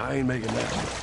I ain't making that.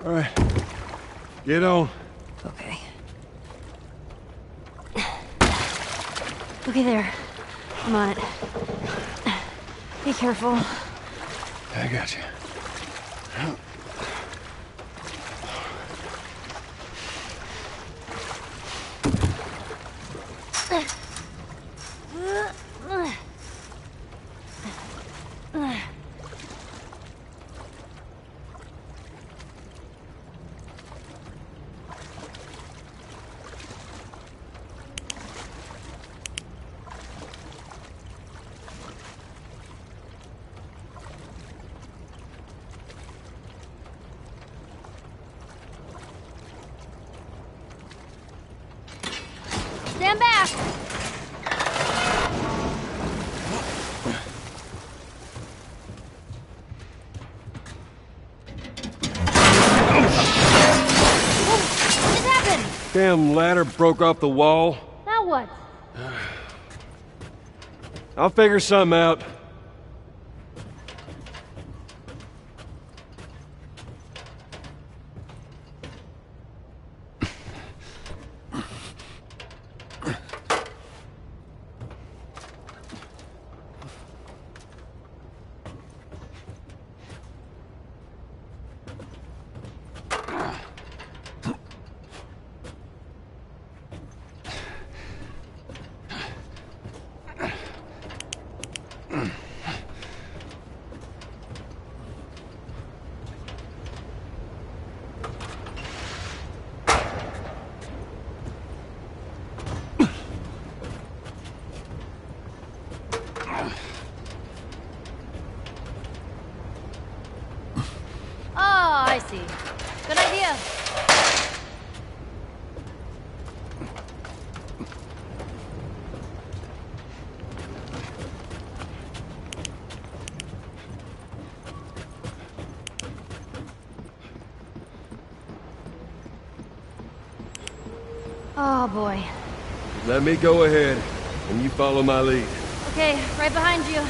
All right, get on. Okay. Okay, there. I'm on it. Be careful. I got you. Stand back! What just happened? Damn ladder broke off the wall. Now what? I'll figure something out. Oh, I see. Good idea. Oh, boy. Let me go ahead, and you follow my lead. Okay, right behind you.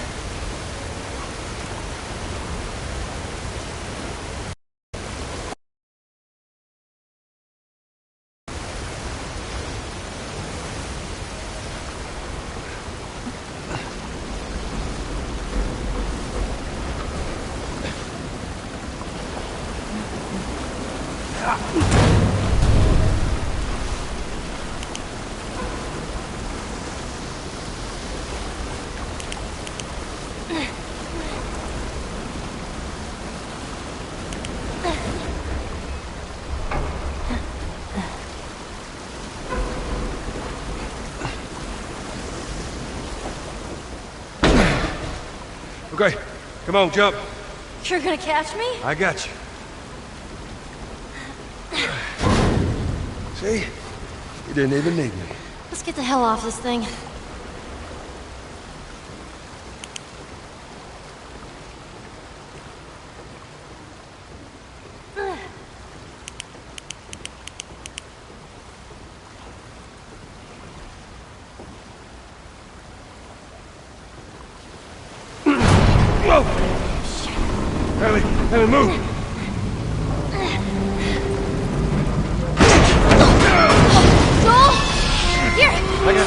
Okay, come on, jump. You're gonna catch me? I got you. See? You didn't even need me. Let's get the hell off this thing. Whoa! Ellie, move! Joel! Here! I got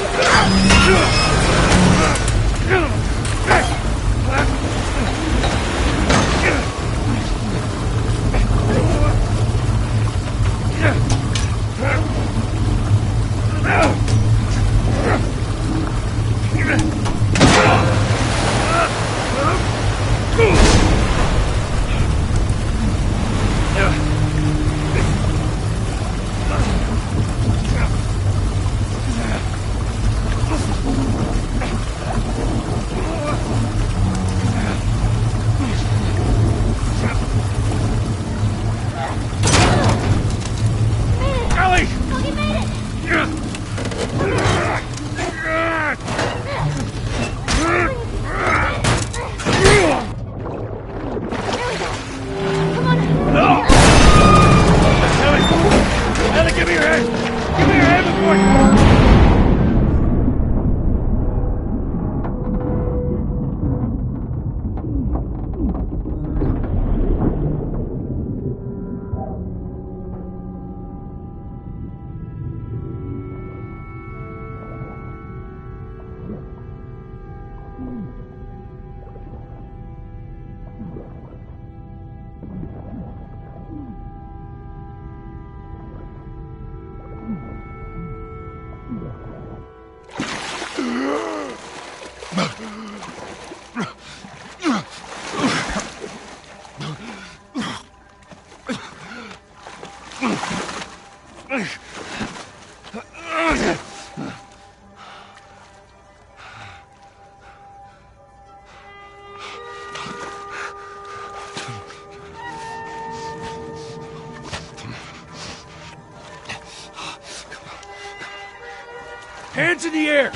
Hands in the air!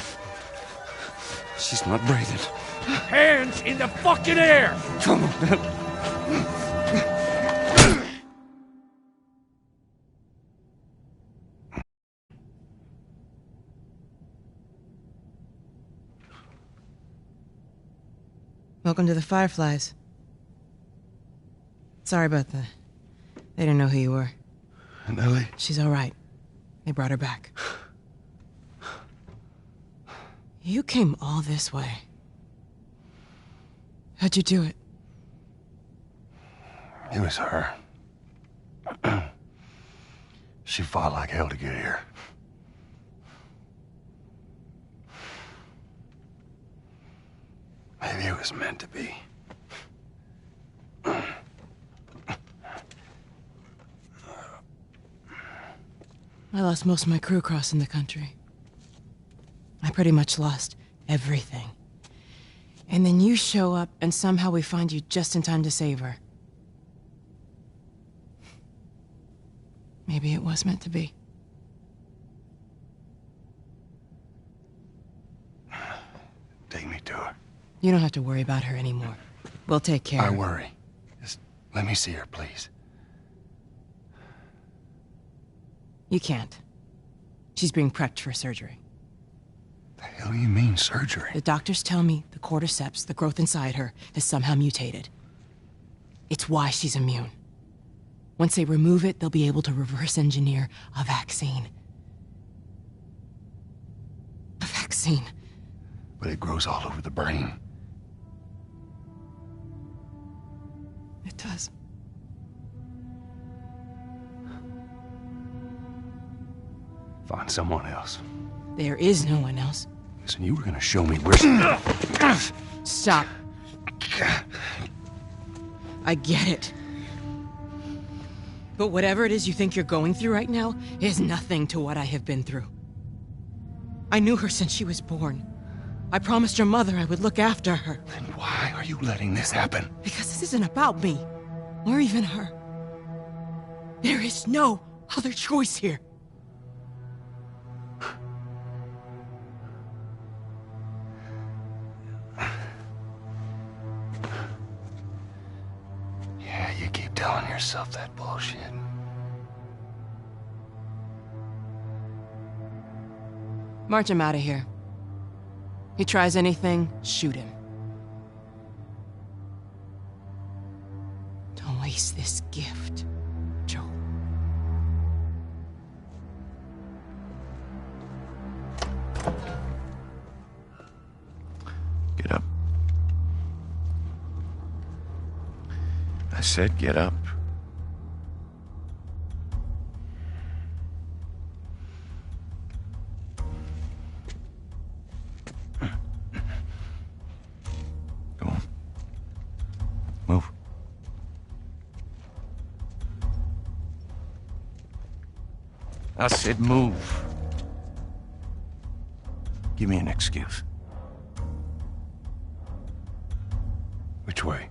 She's not breathing. Hands in the fucking air! Come on. Welcome to the Fireflies. Sorry about that. They didn't know who you were. And Ellie? She's all right. They brought her back. You came all this way. How'd you do it? It was her. She fought like hell to get here. Maybe it was meant to be. I lost most of my crew crossing the country. I pretty much lost everything. And then you show up, and somehow we find you just in time to save her. Maybe it was meant to be. Take me to her. You don't have to worry about her anymore. We'll take care I of her. worry. Just let me see her, please. You can't. She's being prepped for surgery. The hell you mean, surgery? The doctors tell me the cordyceps, the growth inside her, has somehow mutated. It's why she's immune. Once they remove it, they'll be able to reverse engineer a vaccine. A vaccine. But it grows all over the brain. It does. Find someone else. There is no one else. Listen, you were gonna show me where she... Stop. I get it. But whatever it is you think you're going through right now is nothing to what I have been through. I knew her since she was born. I promised your mother I would look after her. Then why are you letting this happen? Because this isn't about me, or even her. There is no other choice here. Yeah, you keep telling yourself that bullshit. March him out of here. He tries anything, shoot him. Don't waste this gift, Joel. Get up. I said get up. Go on. Move. I said move. Give me an excuse. Which way?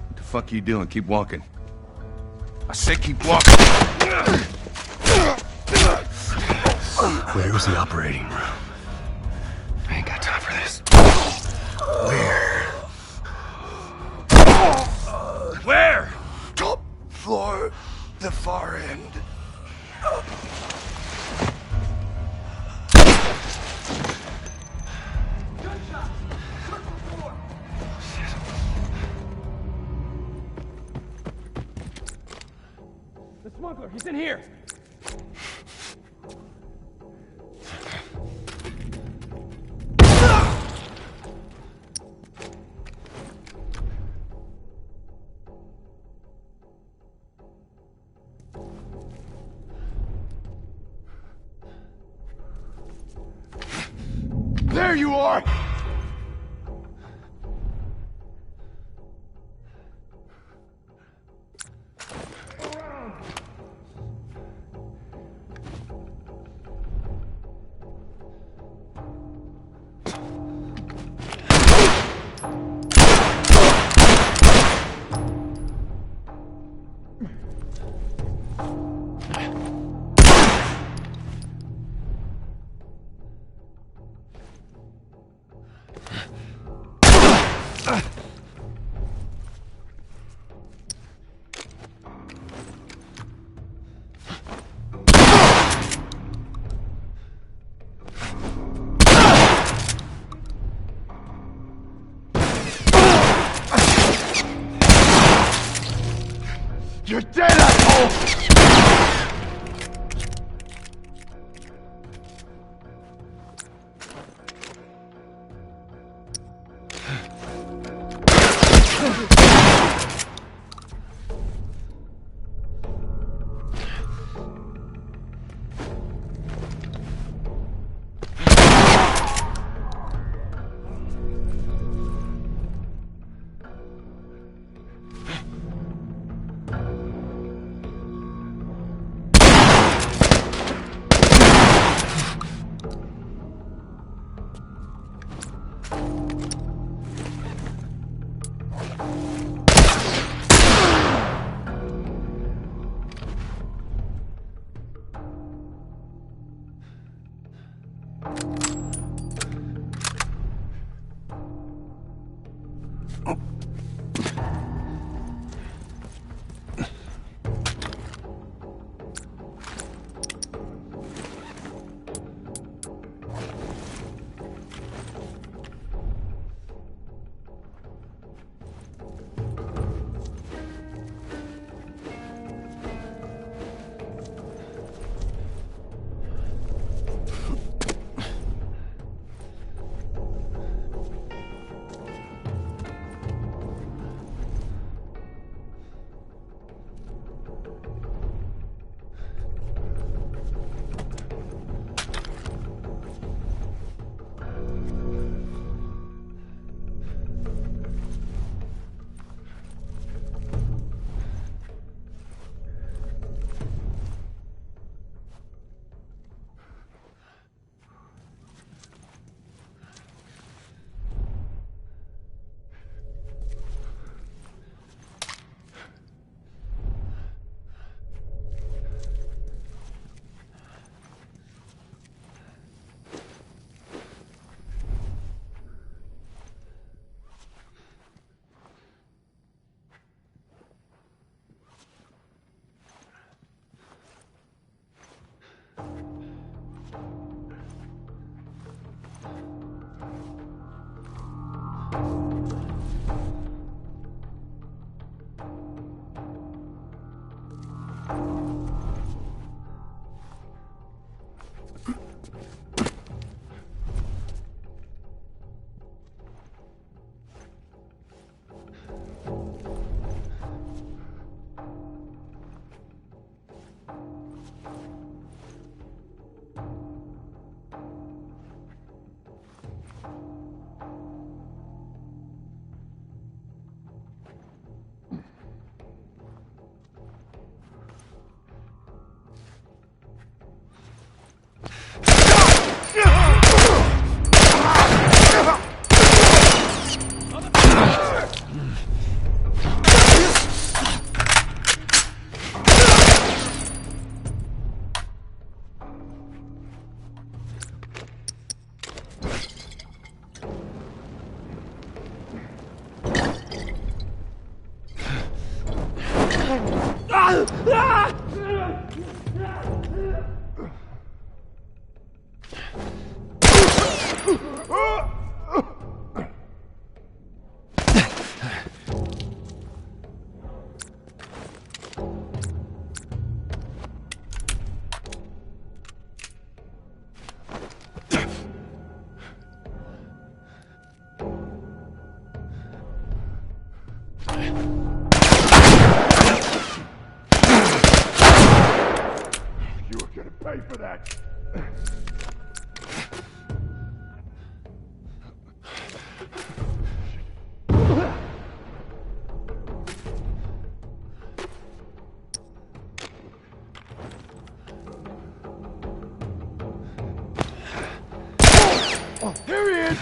What the fuck are you doing? Keep walking. I said keep walking. Where's the operating room? I ain't got time for this. Where? Where? Top floor, the far end. The smuggler, he's in here. There you are! You're dead, asshole! You were gonna pay for that. Here he is!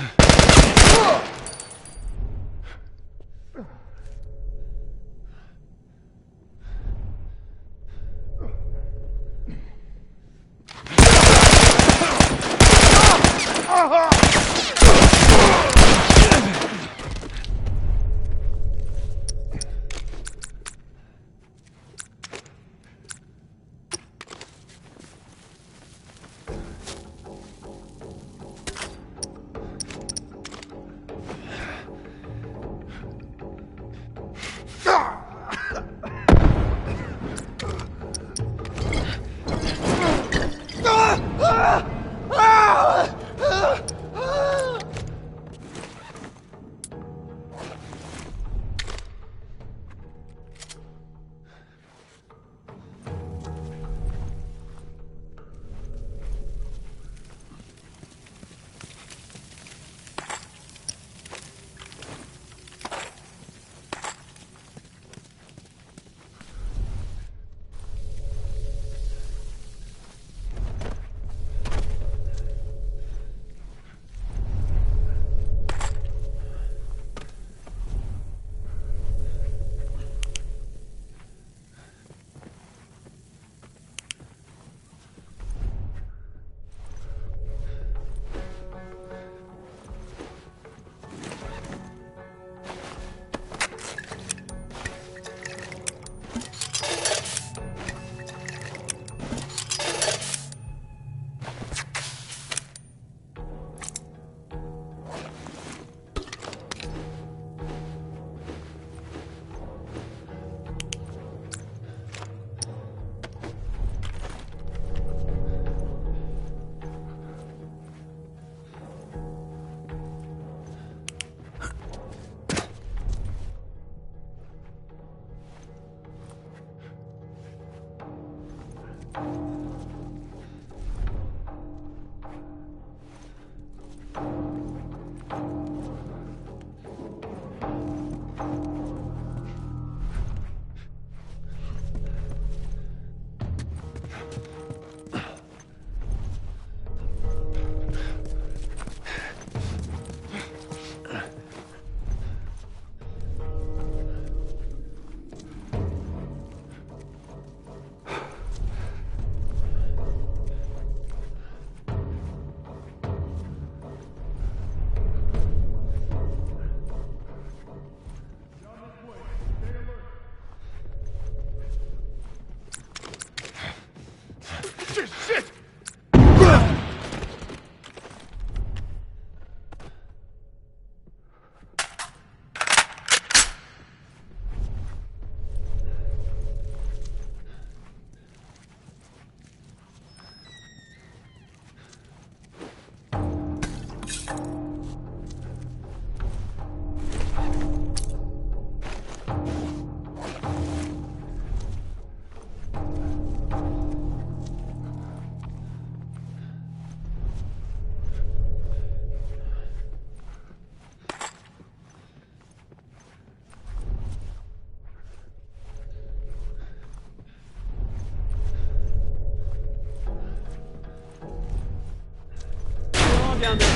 down there.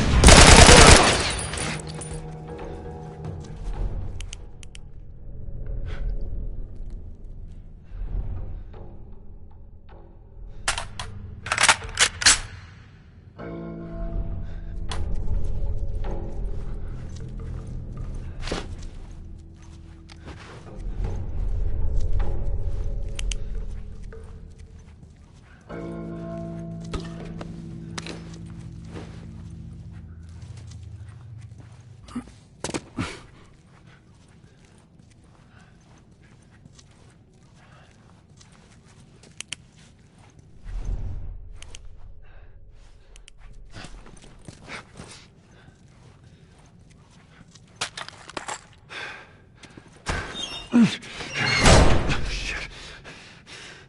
Shit.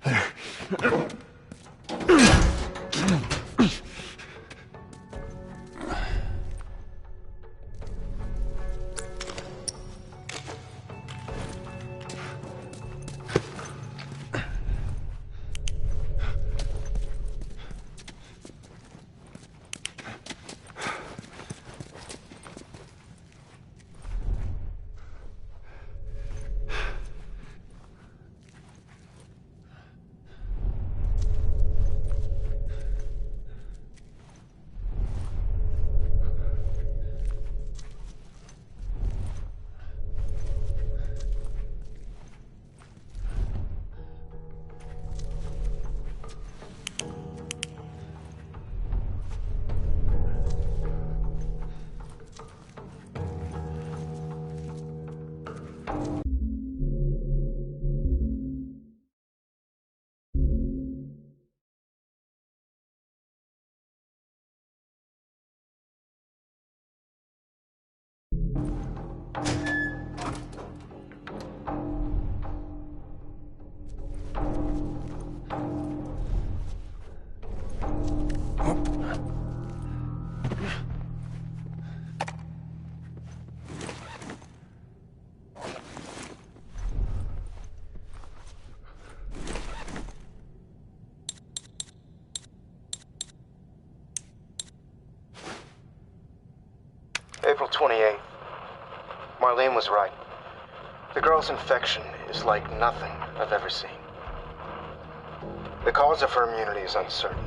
There. April 28th. Marlene was right. The girl's infection is like nothing I've ever seen. The cause of her immunity is uncertain.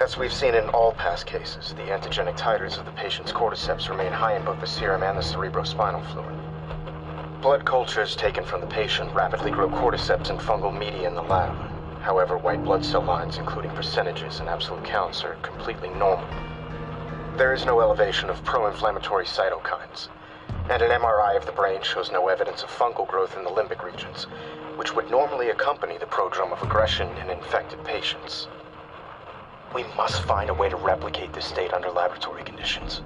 As we've seen in all past cases, the antigenic titers of the patient's cordyceps remain high in both the serum and the cerebrospinal fluid. Blood cultures taken from the patient rapidly grow cordyceps and fungal media in the lab. However, white blood cell lines, including percentages and absolute counts, are completely normal. There is no elevation of pro-inflammatory cytokines, and an MRI of the brain shows no evidence of fungal growth in the limbic regions, which would normally accompany the prodrome of aggression in infected patients. We must find a way to replicate this state under laboratory conditions.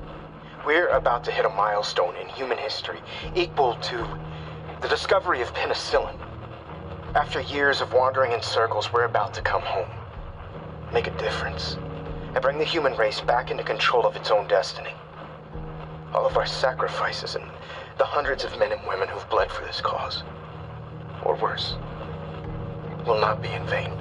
We're about to hit a milestone in human history equal to the discovery of penicillin. After years of wandering in circles, we're about to come home, make a difference, and bring the human race back into control of its own destiny. All of our sacrifices and the hundreds of men and women who've bled for this cause, or worse, will not be in vain.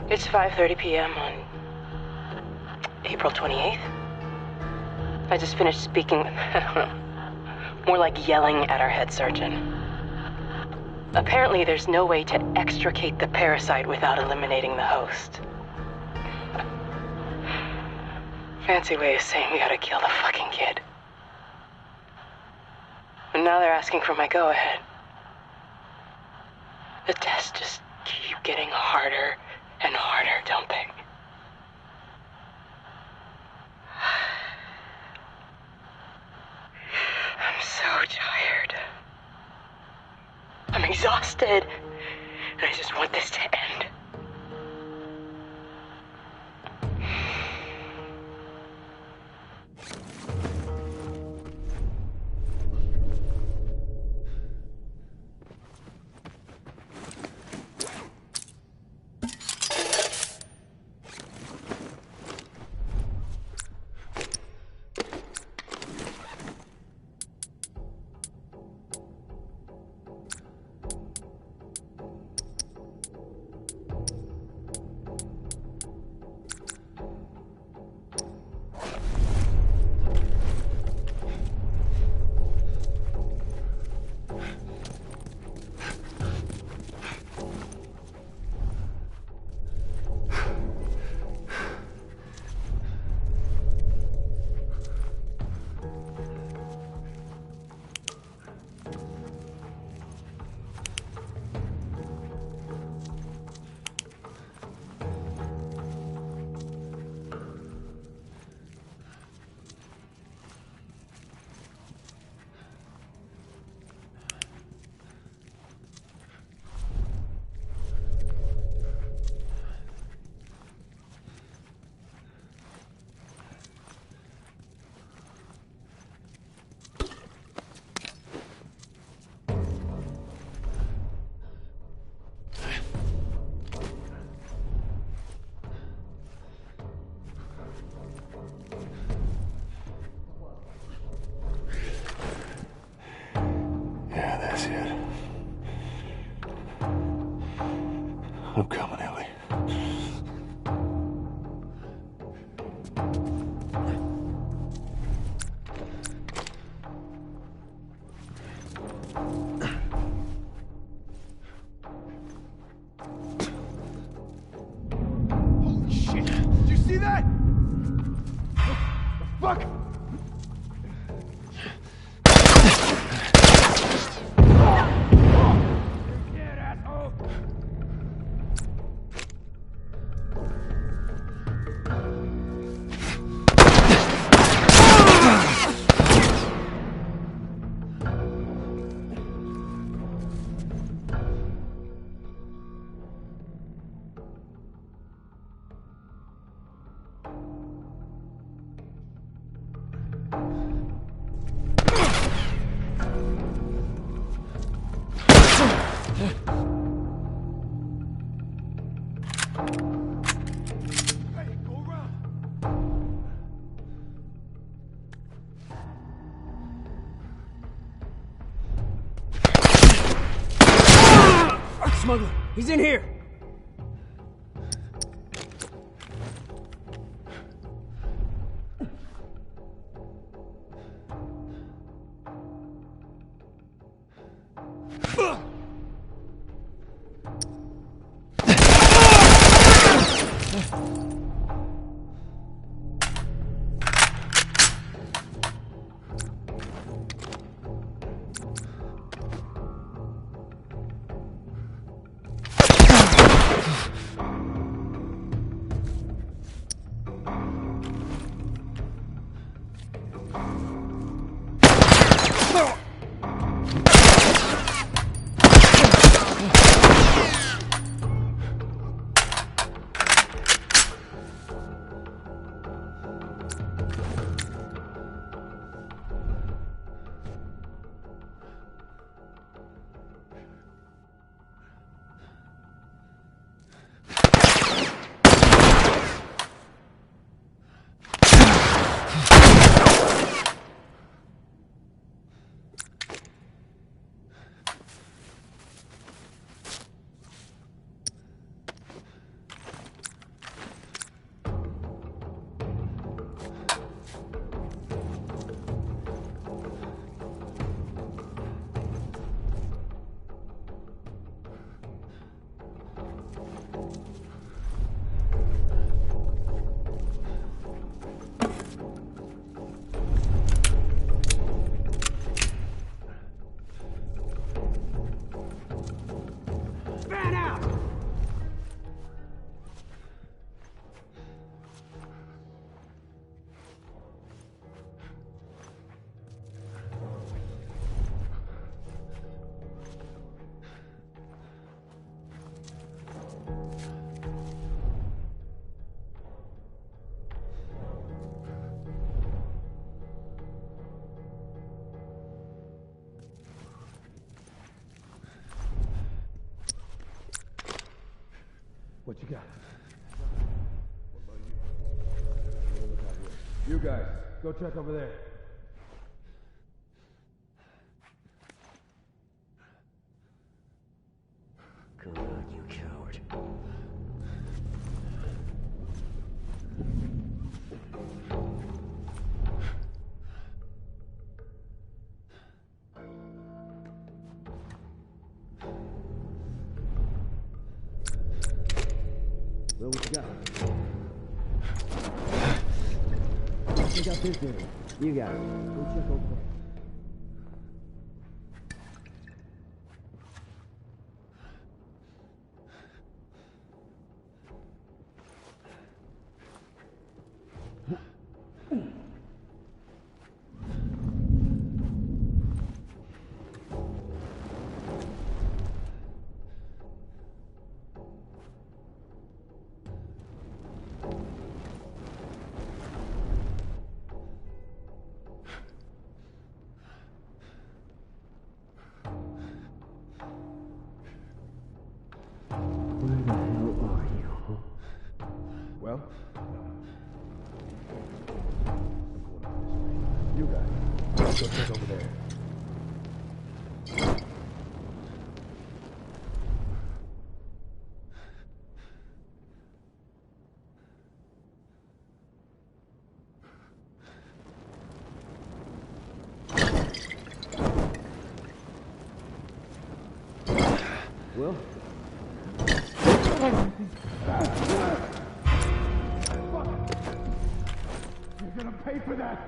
It's 5:30 p.m. on April 28th? I just finished speaking with, I don't know, more like yelling at our head surgeon. Apparently there's no way to extricate the parasite without eliminating the host. Fancy way of saying we gotta kill the fucking kid. And now they're asking for my go-ahead. The tests just keep getting harder and harder, don't they? I'm so tired. I'm exhausted. And I just want this to end. I'm coming, Ellie. Holy shit! Did you see that? What the fuck? Smuggler, he's in here! What you got? What about you? Look out here. You guys, go check over there. Come on, you coward. Well, what you got? Check out this area. You got it. Go check over there. Where the hell are you? Well? You guys, go check over there. Well? You're gonna pay for that!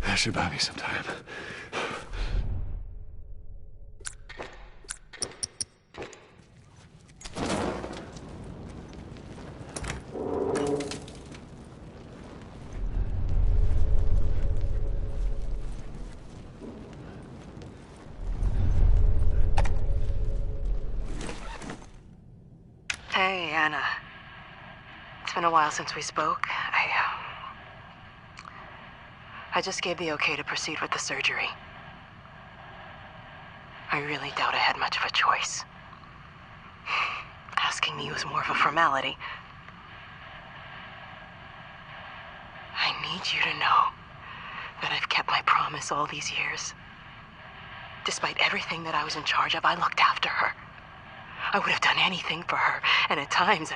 That should buy me some time. Hey, Anna. It's been a while since we spoke. I just gave the okay to proceed with the surgery. I really doubt I had much of a choice. Asking me was more of a formality. I need you to know that I've kept my promise all these years. Despite everything that I was in charge of, I looked after her. I would have done anything for her, and at times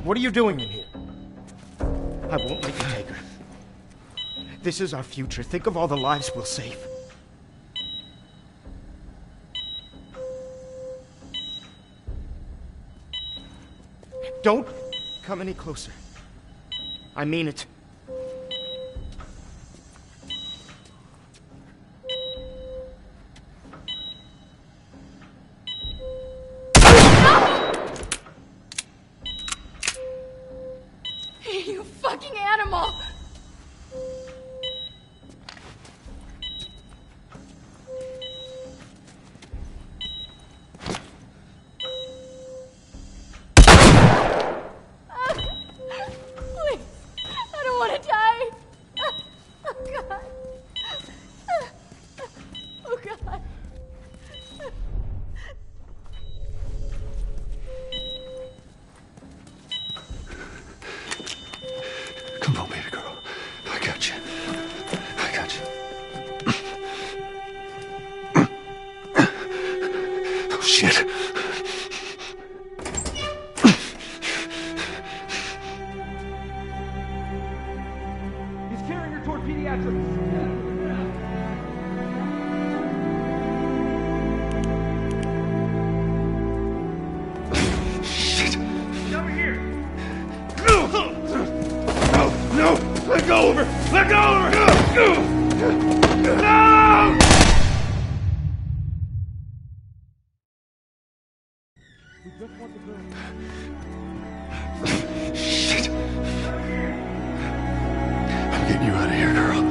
What are you doing in here? I won't let you take her. This is our future. Think of all the lives we'll save. Don't come any closer. I mean it. You fucking animal! Please, I don't want to die. Oh God. Oh God. Come on, baby girl. I got you. I got you. Oh, shit. He's carrying her toward pediatrics. Shit. Over here. No! Let go of her! Let go of her! No! We just want the girl. Shit. I'm getting you out of here, girl.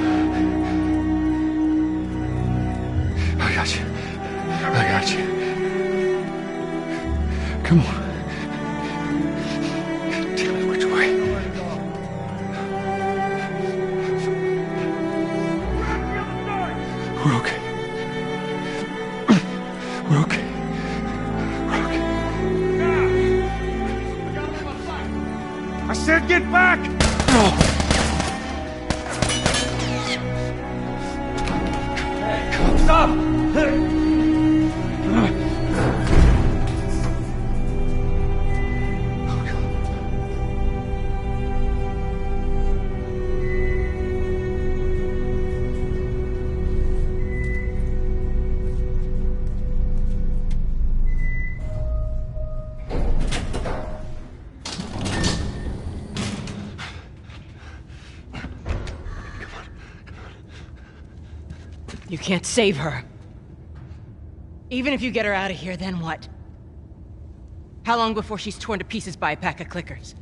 I got you. I got you. Come on. Tell me which way. We're okay. We're okay. We're okay. I said get back! Stop! You can't save her. Even if you get her out of here, then what? How long before she's torn to pieces by a pack of clickers?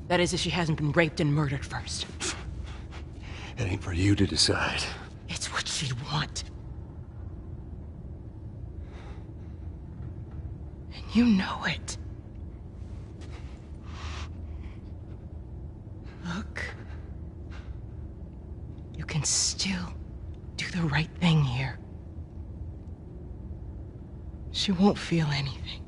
That is, if she hasn't been raped and murdered first. It ain't for you to decide. It's what she'd want. And you know it. Look. You can still do the right thing here. She won't feel anything.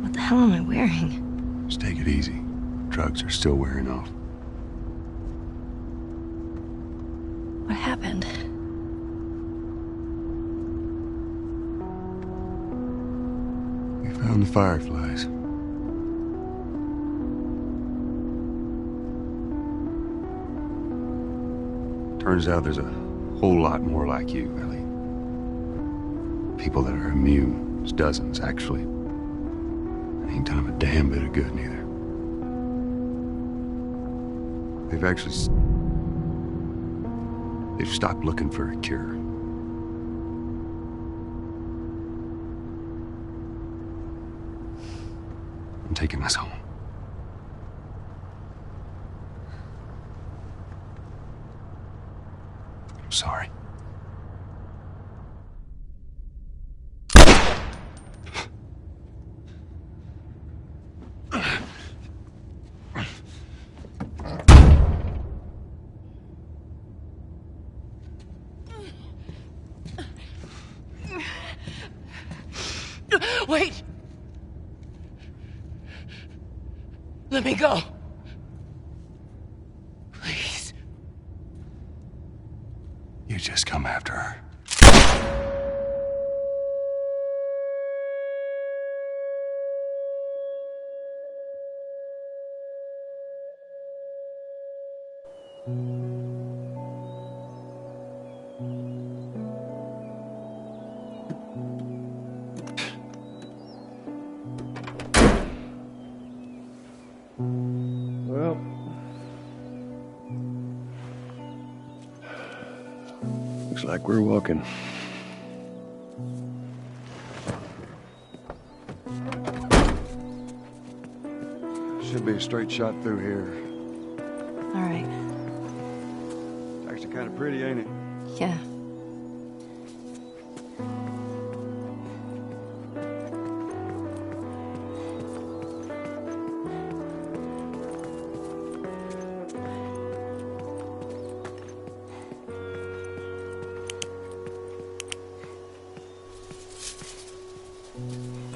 What the hell am I wearing? Just take it easy. Drugs are still wearing off. What happened? We found the fireflies. Turns out there's a whole lot more like you, Ellie. People that are immune. There's dozens, actually. Ain't done 'em a damn bit of good, neither. They've stopped looking for a cure. I'm taking us home. I'm sorry. Wait! Let me go. Please. You just come after her. Well, Looks like we're walking. Should be a straight shot through here. All right. It's actually kind of pretty, ain't it? Yeah.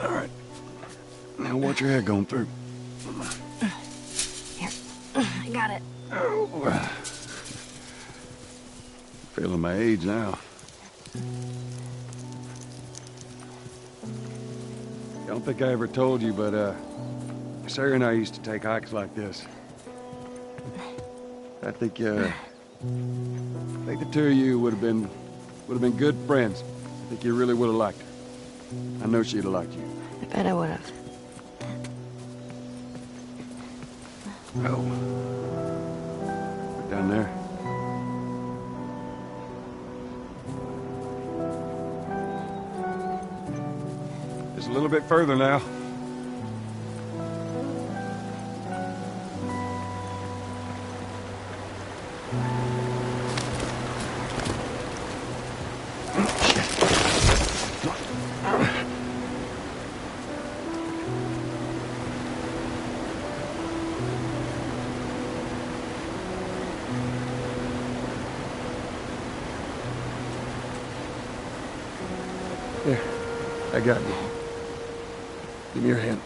All right. Now watch your head going through. Here. I got it. Oh. Feeling my age now. I don't think I ever told you, but Sarah and I used to take hikes like this. I think the two of you would have been good friends. I think you really would have liked her. I know she'd have liked you. I bet I would have. Oh. Down there. Just a little bit further now. Here, I got you. Give me your hand.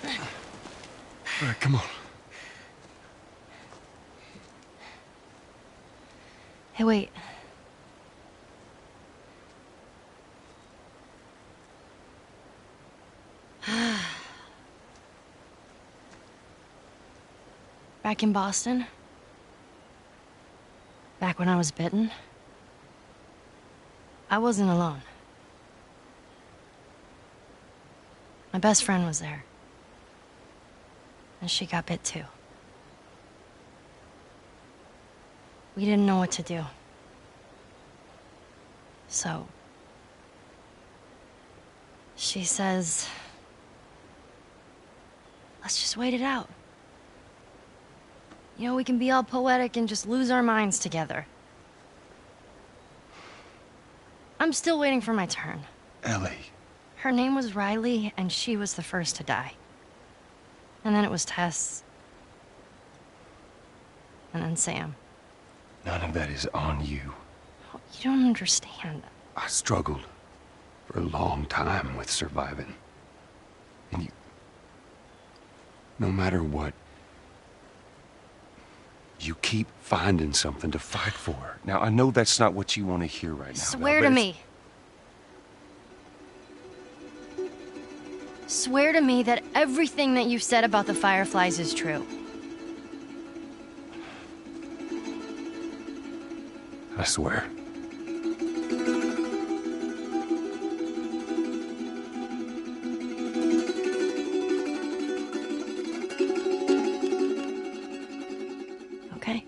All right, come on. Hey, wait. Back in Boston? Back when I was bitten? I wasn't alone. My best friend was there. And she got bit too. We didn't know what to do. So... she says... let's just wait it out. You know, we can be all poetic and just lose our minds together. I'm still waiting for my turn. Ellie. Her name was Riley, and she was the first to die. And then it was Tess. And then Sam. None of that is on you. Oh, you don't understand. I struggled for a long time with surviving. And you... no matter what, you keep finding something to fight for. Now, I know that's not what you want to hear right now. Swear to me. Swear to me that everything that you've said about the Fireflies is true. I swear. Okay?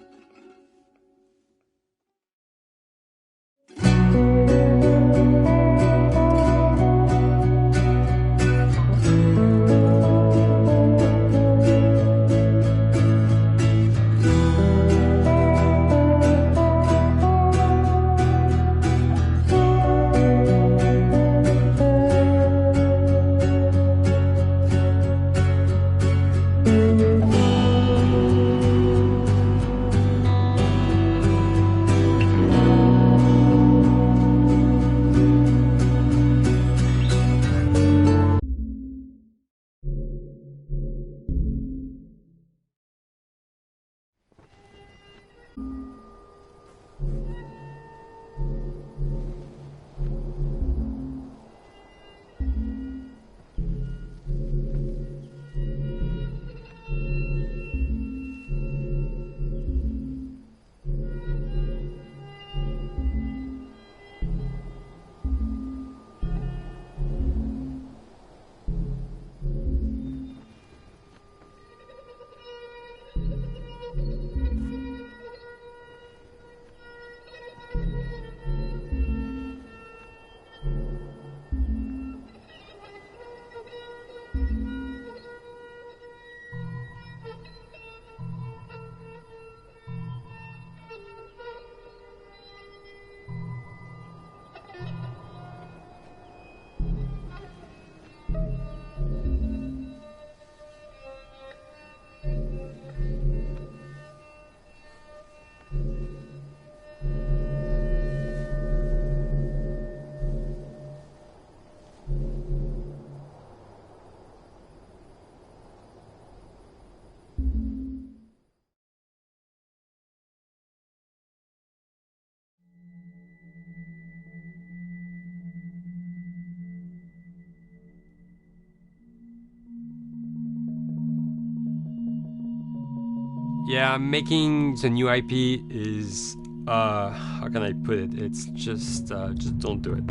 Yeah, making the new IP is how can I put it? It's just don't do it.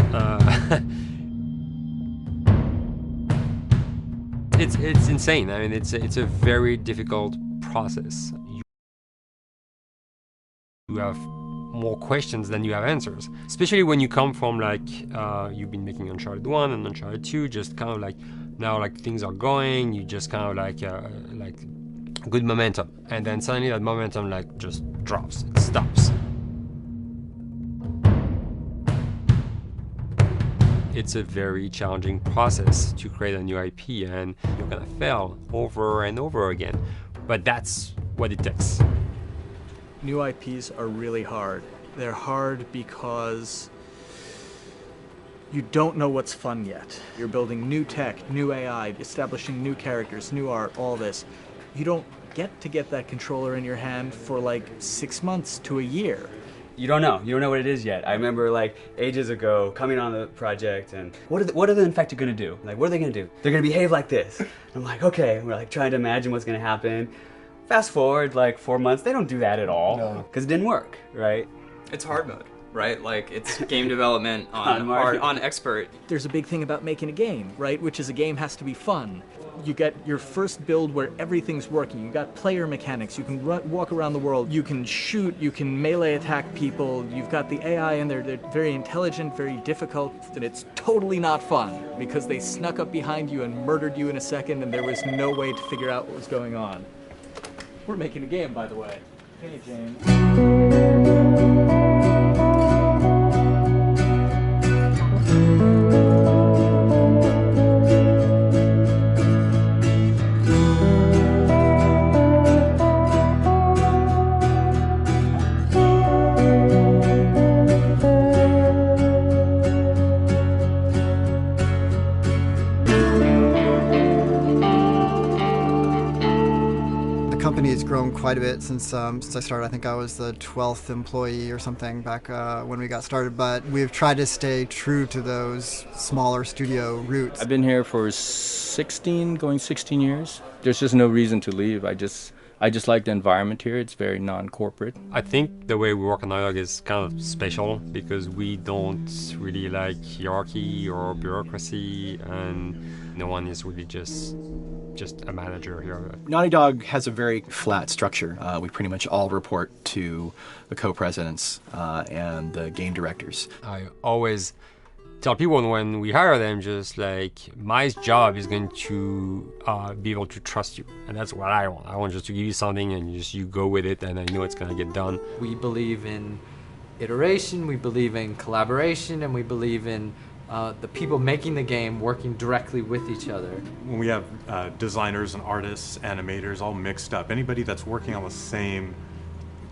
It's insane. I mean, it's a very difficult process. You have more questions than you have answers, especially when you come from like you've been making Uncharted 1 and Uncharted 2, just kind of like now like things are going, you just kind of like good momentum, and then suddenly that momentum like just drops, it stops. It's a very challenging process to create a new IP, and you're gonna fail over and over again, but that's what it takes. New IPs are really hard. They're hard because you don't know what's fun yet. You're building new tech, new AI, establishing new characters, new art, all this. You don't get that controller in your hand for like 6 months to a year. You don't know what it is yet. I remember like ages ago coming on the project and what are the infected gonna do? Like, what are they gonna do? They're gonna behave like this. And I'm like, okay, we're like trying to imagine what's gonna happen. Fast forward like 4 months, they don't do that at all because it didn't work, right? It's hard mode, right? Like it's game development on expert. There's a big thing about making a game, right? Which is a game has to be fun. You get your first build where everything's working. You got player mechanics. You can walk around the world. You can shoot. You can melee attack people. You've got the AI in there. They're very intelligent, very difficult, and it's totally not fun because they snuck up behind you and murdered you in a second, and there was no way to figure out what was going on. We're making a game, by the way. Hey, James. The company has grown quite a bit since I started. I think I was the 12th employee or something back when we got started, but we've tried to stay true to those smaller studio roots. I've been here for 16 years. There's just no reason to leave. I just like the environment here. It's very non-corporate. I think the way we work on Naughty Dog is kind of special because we don't really like hierarchy or bureaucracy, and no one is really just a manager here. Naughty Dog has a very flat structure. We pretty much all report to the co-presidents and the game directors. I always tell people when we hire them, just like, my job is going to be able to trust you, and that's what I want. I want just to give you something and you go with it, and I know it's going to get done. We believe in iteration, we believe in collaboration, and we believe in the people making the game working directly with each other. When we have designers and artists, animators all mixed up, anybody that's working on the same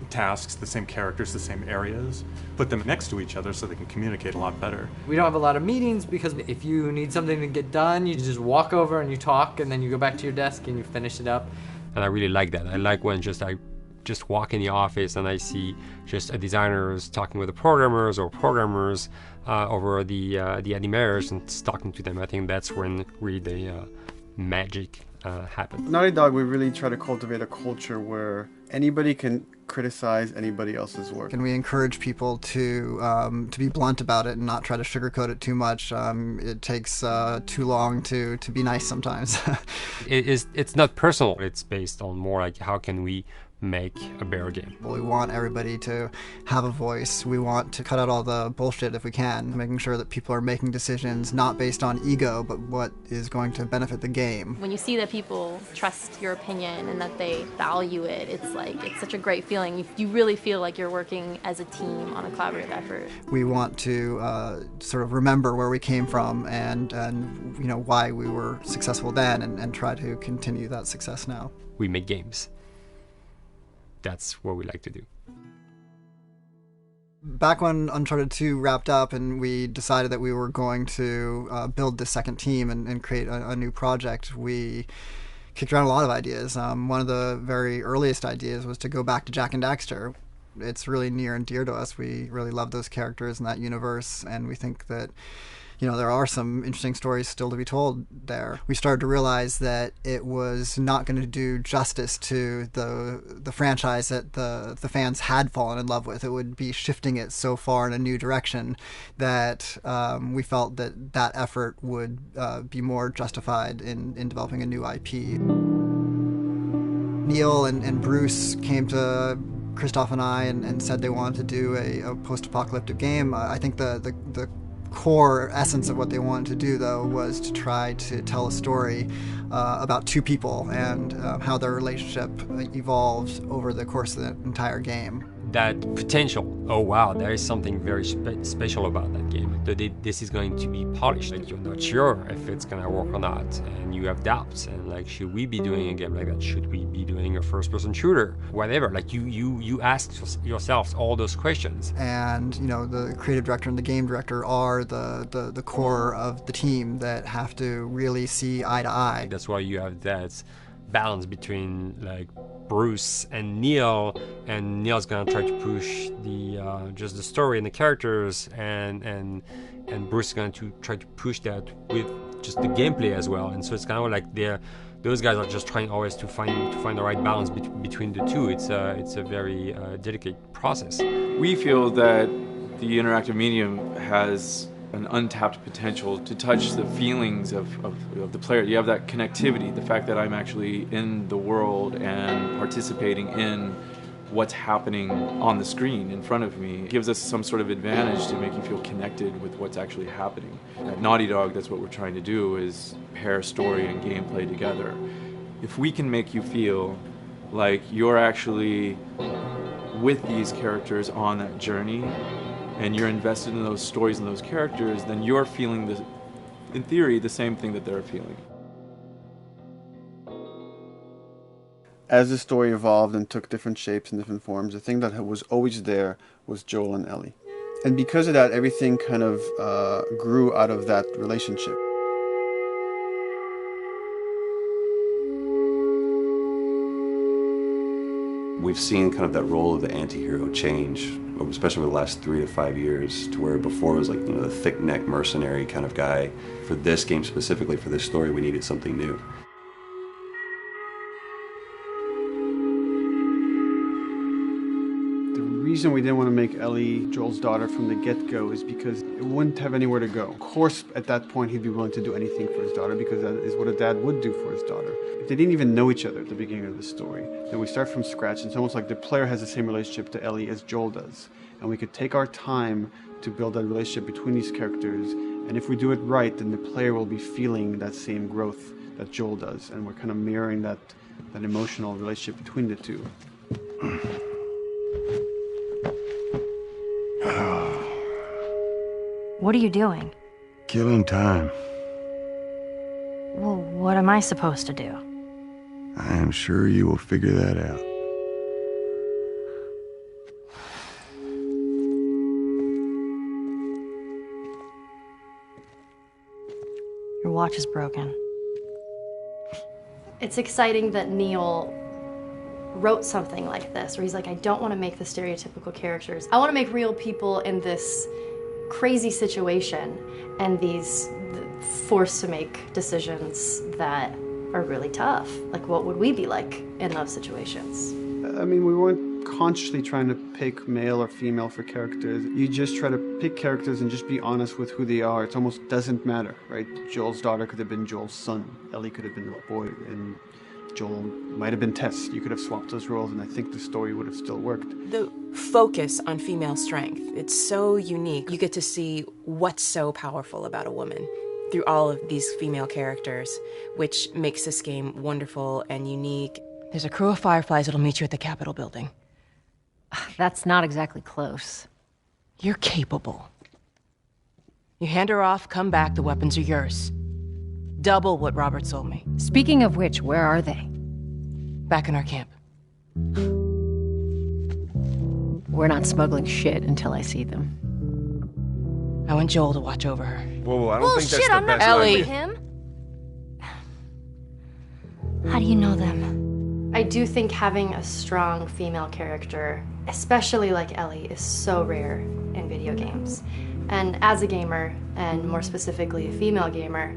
tasks, the same characters, the same areas, put them next to each other so they can communicate a lot better. We don't have a lot of meetings because if you need something to get done, you just walk over and you talk, and then you go back to your desk and you finish it up. And I really like that. I like when I just walk in the office and I see just designers talking with the programmers or programmers over the animators and talking to them. I think that's when really the magic happens. Naughty Dog, we really try to cultivate a culture where anybody can criticize anybody else's work. And we encourage people to be blunt about it and not try to sugarcoat it too much. It takes too long to be nice sometimes. It's not personal. It's based on more like how can we make a better game. We want everybody to have a voice. We want to cut out all the bullshit if we can, making sure that people are making decisions not based on ego, but what is going to benefit the game. When you see that people trust your opinion and that they value it, it's such a great feeling. You really feel like you're working as a team on a collaborative effort. We want to sort of remember where we came from and you know why we were successful then, and try to continue that success now. We make games. That's what we like to do. Back when Uncharted 2 wrapped up and we decided that we were going to build the second team and create a new project, we kicked around a lot of ideas. One of the very earliest ideas was to go back to Jak and Daxter. It's really near and dear to us. We really love those characters in that universe, and we think that there are some interesting stories still to be told there. We started to realize that it was not going to do justice to the franchise that the fans had fallen in love with. It would be shifting it so far in a new direction that we felt that effort would be more justified in developing a new IP. Neil and Bruce came to Christoph and I and said they wanted to do a post-apocalyptic game. I think the core essence of what they wanted to do, though, was to try to tell a story about two people and how their relationship evolved over the course of the entire game. That potential, oh wow, there is something very special about that game. This is going to be polished. Like, you're not sure if it's gonna work or not, and you have doubts. And like, should we be doing a game like that? Should we be doing a first-person shooter? Whatever. Like, you ask yourselves all those questions. And the creative director and the game director are the core of the team that have to really see eye to eye. That's why you have that balance between like Bruce and Neil's gonna try to push the just the story and the characters, and Bruce is going to try to push that with just the gameplay as well. And so it's kind of like those guys are just trying always to find the right balance between the two. It's a very delicate process. We feel that the interactive medium has an untapped potential to touch the feelings of the player. You have that connectivity, the fact that I'm actually in the world and participating in what's happening on the screen in front of me. It gives us some sort of advantage to make you feel connected with what's actually happening. At Naughty Dog, that's what we're trying to do, is pair story and gameplay together. If we can make you feel like you're actually with these characters on that journey, and you're invested in those stories and those characters, then you're feeling, in theory, the same thing that they're feeling. As the story evolved and took different shapes and different forms, the thing that was always there was Joel and Ellie. And because of that, everything kind of grew out of that relationship. We've seen kind of that role of the anti-hero change, especially over the last 3 to 5 years, to where before it was like, the thick-neck mercenary kind of guy. For this game specifically, for this story, we needed something new. The reason we didn't want to make Ellie Joel's daughter from the get-go is because it wouldn't have anywhere to go. Of course, at that point, he'd be willing to do anything for his daughter, because that is what a dad would do for his daughter. If they didn't even know each other at the beginning of the story, then we start from scratch. It's almost like the player has the same relationship to Ellie as Joel does. And we could take our time to build that relationship between these characters. And if we do it right, then the player will be feeling that same growth that Joel does. And we're kind of mirroring that emotional relationship between the two. What are you doing? Killing time. Well, what am I supposed to do? I am sure you will figure that out. Your watch is broken. It's exciting that Neil wrote something like this, where he's like, I don't want to make the stereotypical characters. I want to make real people in this crazy situation and these forced to make decisions that are really tough. Like, what would we be like in those situations? I mean, we weren't consciously trying to pick male or female for characters. You just try to pick characters and just be honest with who they are. It almost doesn't matter, right? Joel's daughter could have been Joel's son. Ellie could have been a boy, and Joel might have been Tess. You could have swapped those roles, and I think the story would have still worked. The focus on female strength, it's so unique. You get to see what's so powerful about a woman through all of these female characters, which makes this game wonderful and unique. There's a crew of Fireflies that'll meet you at the Capitol building. That's not exactly close. You're capable. You hand her off, come back, the weapons are yours. Double what Robert sold me. Speaking of which, where are they? Back in our camp. We're not smuggling shit until I see them. I want Joel to watch over her. Whoa, I don't think that's the I'm not best Ellie. with him. How do you know them? I do think having a strong female character, especially like Ellie, is so rare in video games. And as a gamer, and more specifically a female gamer,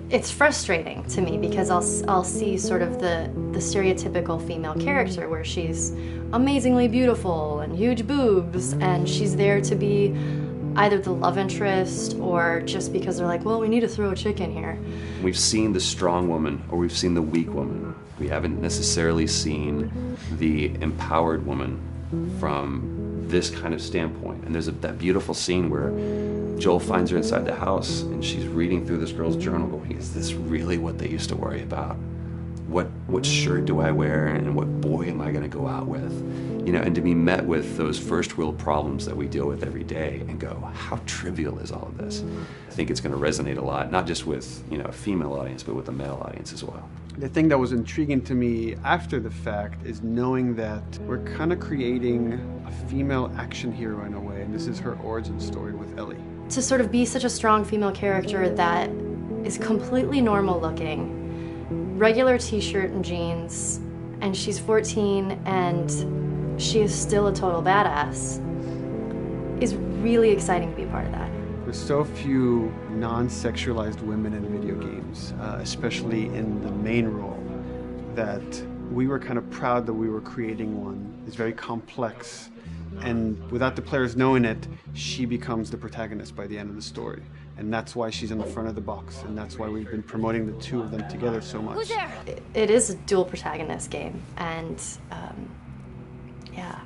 it's frustrating to me because I'll see sort of the stereotypical female character where she's amazingly beautiful and huge boobs, and she's there to be either the love interest or just because they're like, well, we need to throw a chick in here. We've seen the strong woman or we've seen the weak woman. We haven't necessarily seen the empowered woman from this kind of standpoint. And there's that beautiful scene where Joel finds her inside the house and she's reading through this girl's journal going, is this really what they used to worry about? What shirt do I wear and what boy am I going to go out with? You know, and to be met with those first world problems that we deal with every day and go, how trivial is all of this? I think it's going to resonate a lot, not just with, you know, a female audience, but with a male audience as well. The thing that was intriguing to me after the fact is knowing that we're kind of creating a female action hero in a way, and this is her origin story with Ellie. To sort of be such a strong female character that is completely normal looking, regular t-shirt and jeans, and she's 14 and she is still a total badass, is really exciting to be a part of that. There's so few non-sexualized women in video games, especially in the main role, that we were kind of proud that we were creating one. It's very complex, and without the players knowing it, she becomes the protagonist by the end of the story. And that's why she's in the front of the box, and that's why we've been promoting the two of them together so much. Who's there? It is a dual protagonist game, and yeah,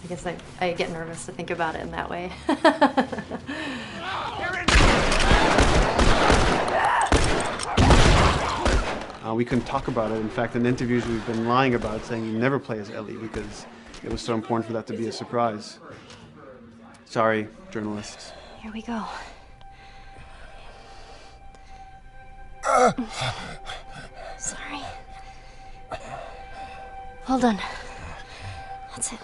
I guess I get nervous to think about it in that way. We couldn't talk about it. In fact, in interviews we've been lying about it, saying you never play as Ellie because it was so important for that to be a surprise. Sorry, journalists. Here we go. Sorry. Hold on. That's it.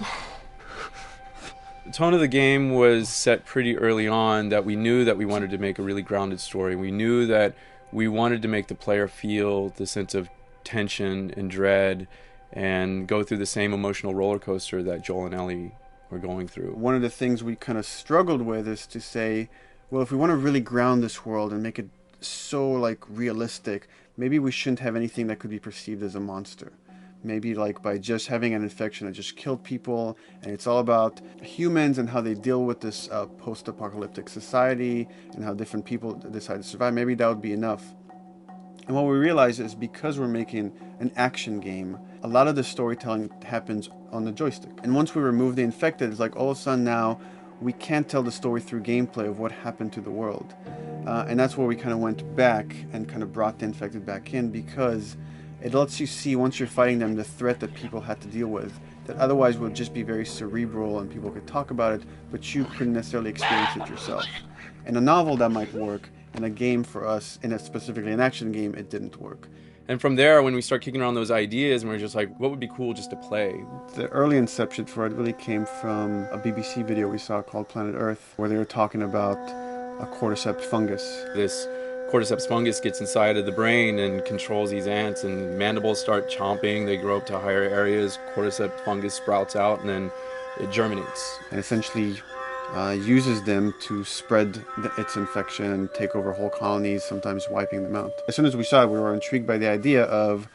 The tone of the game was set pretty early on that we knew that we wanted to make a really grounded story. We knew that we wanted to make the player feel the sense of tension and dread and go through the same emotional roller coaster that Joel and Ellie were going through. One of the things we kind of struggled with is to say, well, if we want to really ground this world and make it so like realistic, maybe we shouldn't have anything that could be perceived as a monster. Maybe like by just having an infection that just killed people, and it's all about humans and how they deal with this post-apocalyptic society and how different people decide to survive. Maybe that would be enough. And what we realized is because we're making an action game, a lot of the storytelling happens on the joystick. And once we remove the infected, it's like all of a sudden now we can't tell the story through gameplay of what happened to the world. And that's where we kind of went back and kind of brought the infected back in, because it lets you see, once you're fighting them, the threat that people had to deal with, that otherwise would just be very cerebral and people could talk about it, but you couldn't necessarily experience it yourself. In a novel, that might work. In a game for us, specifically an action game, it didn't work. And from there, when we start kicking around those ideas, and we're just like, what would be cool just to play? The early inception for it really came from a BBC video we saw called Planet Earth, where they were talking about a cordyceps fungus. This cordyceps fungus gets inside of the brain and controls these ants, and mandibles start chomping, they grow up to higher areas, cordyceps fungus sprouts out, and then it germinates. And essentially uses them to spread its infection and take over whole colonies, sometimes wiping them out. As soon as we saw it, we were intrigued by the idea of,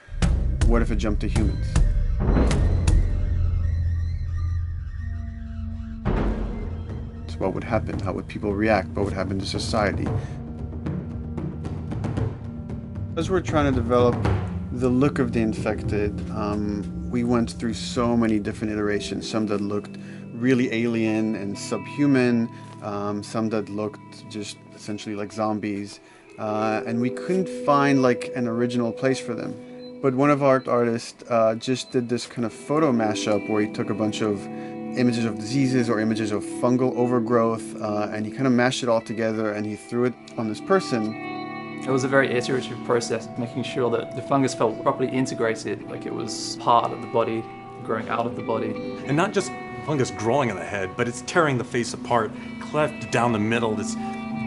what if it jumped to humans? So what would happen? How would people react? What would happen to society? As we're trying to develop the look of the infected, we went through so many different iterations, some that looked really alien and subhuman, some that looked just essentially like zombies, and we couldn't find like an original place for them. But one of our artists just did this kind of photo mashup where he took a bunch of images of diseases or images of fungal overgrowth, and he kind of mashed it all together and he threw it on this person. It was a very iterative process, making sure that the fungus felt properly integrated, like it was part of the body, growing out of the body. And not just fungus growing on the head, but it's tearing the face apart, cleft down the middle, it's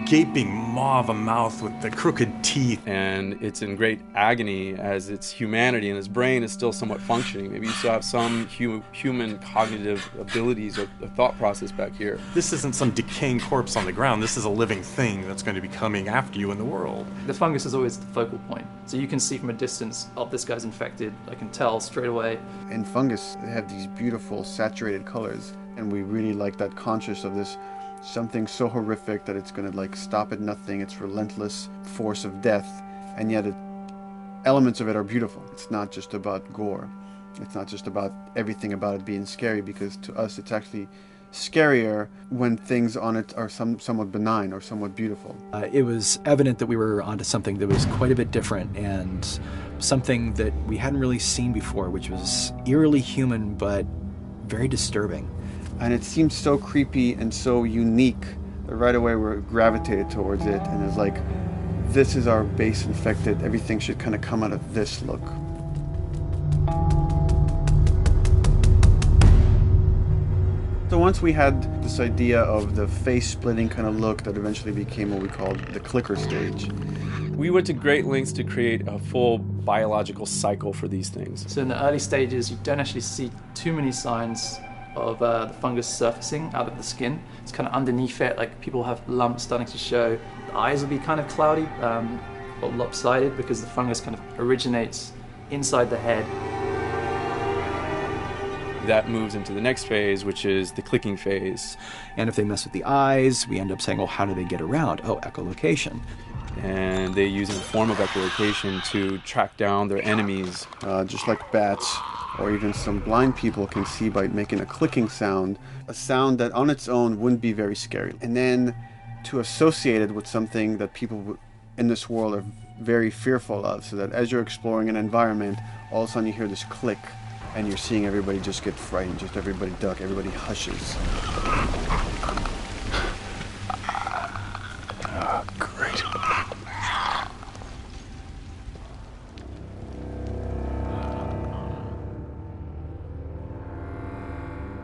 gaping maw of a mouth with the crooked teeth. And it's in great agony as its humanity and its brain is still somewhat functioning. Maybe you still have some human cognitive abilities or thought process back here. This isn't some decaying corpse on the ground. This is a living thing that's going to be coming after you in the world. The fungus is always the focal point. So you can see from a distance, oh, this guy's infected. I can tell straight away. In fungus, they have these beautiful saturated colors, and we really like that conscious of this something so horrific that it's going to like stop at nothing. It's relentless force of death, and yet elements of it are beautiful. It's not just about gore. It's not just about everything about it being scary, because to us it's actually scarier when things on it are somewhat benign or somewhat beautiful. It was evident that we were onto something that was quite a bit different and something that we hadn't really seen before, which was eerily human but very disturbing. And it seemed so creepy and so unique that right away we gravitated towards it, and it's like, this is our base infected. Everything should kind of come out of this look. So once we had this idea of the face-splitting kind of look that eventually became what we called the clicker stage. We went to great lengths to create a full biological cycle for these things. So in the early stages, you don't actually see too many signs of the fungus surfacing out of the skin. It's kind of underneath it, like people have lumps starting to show. The eyes will be kind of cloudy or lopsided because the fungus kind of originates inside the head. That moves into the next phase, which is the clicking phase. And if they mess with the eyes, we end up saying, well, how do they get around? Oh, echolocation. And they use a form of echolocation to track down their enemies. Just like bats, or even some blind people can see by making a clicking sound, a sound that on its own wouldn't be very scary. And then to associate it with something that people in this world are very fearful of, so that as you're exploring an environment, all of a sudden you hear this click, and you're seeing everybody just get frightened, just everybody duck, everybody hushes. Great.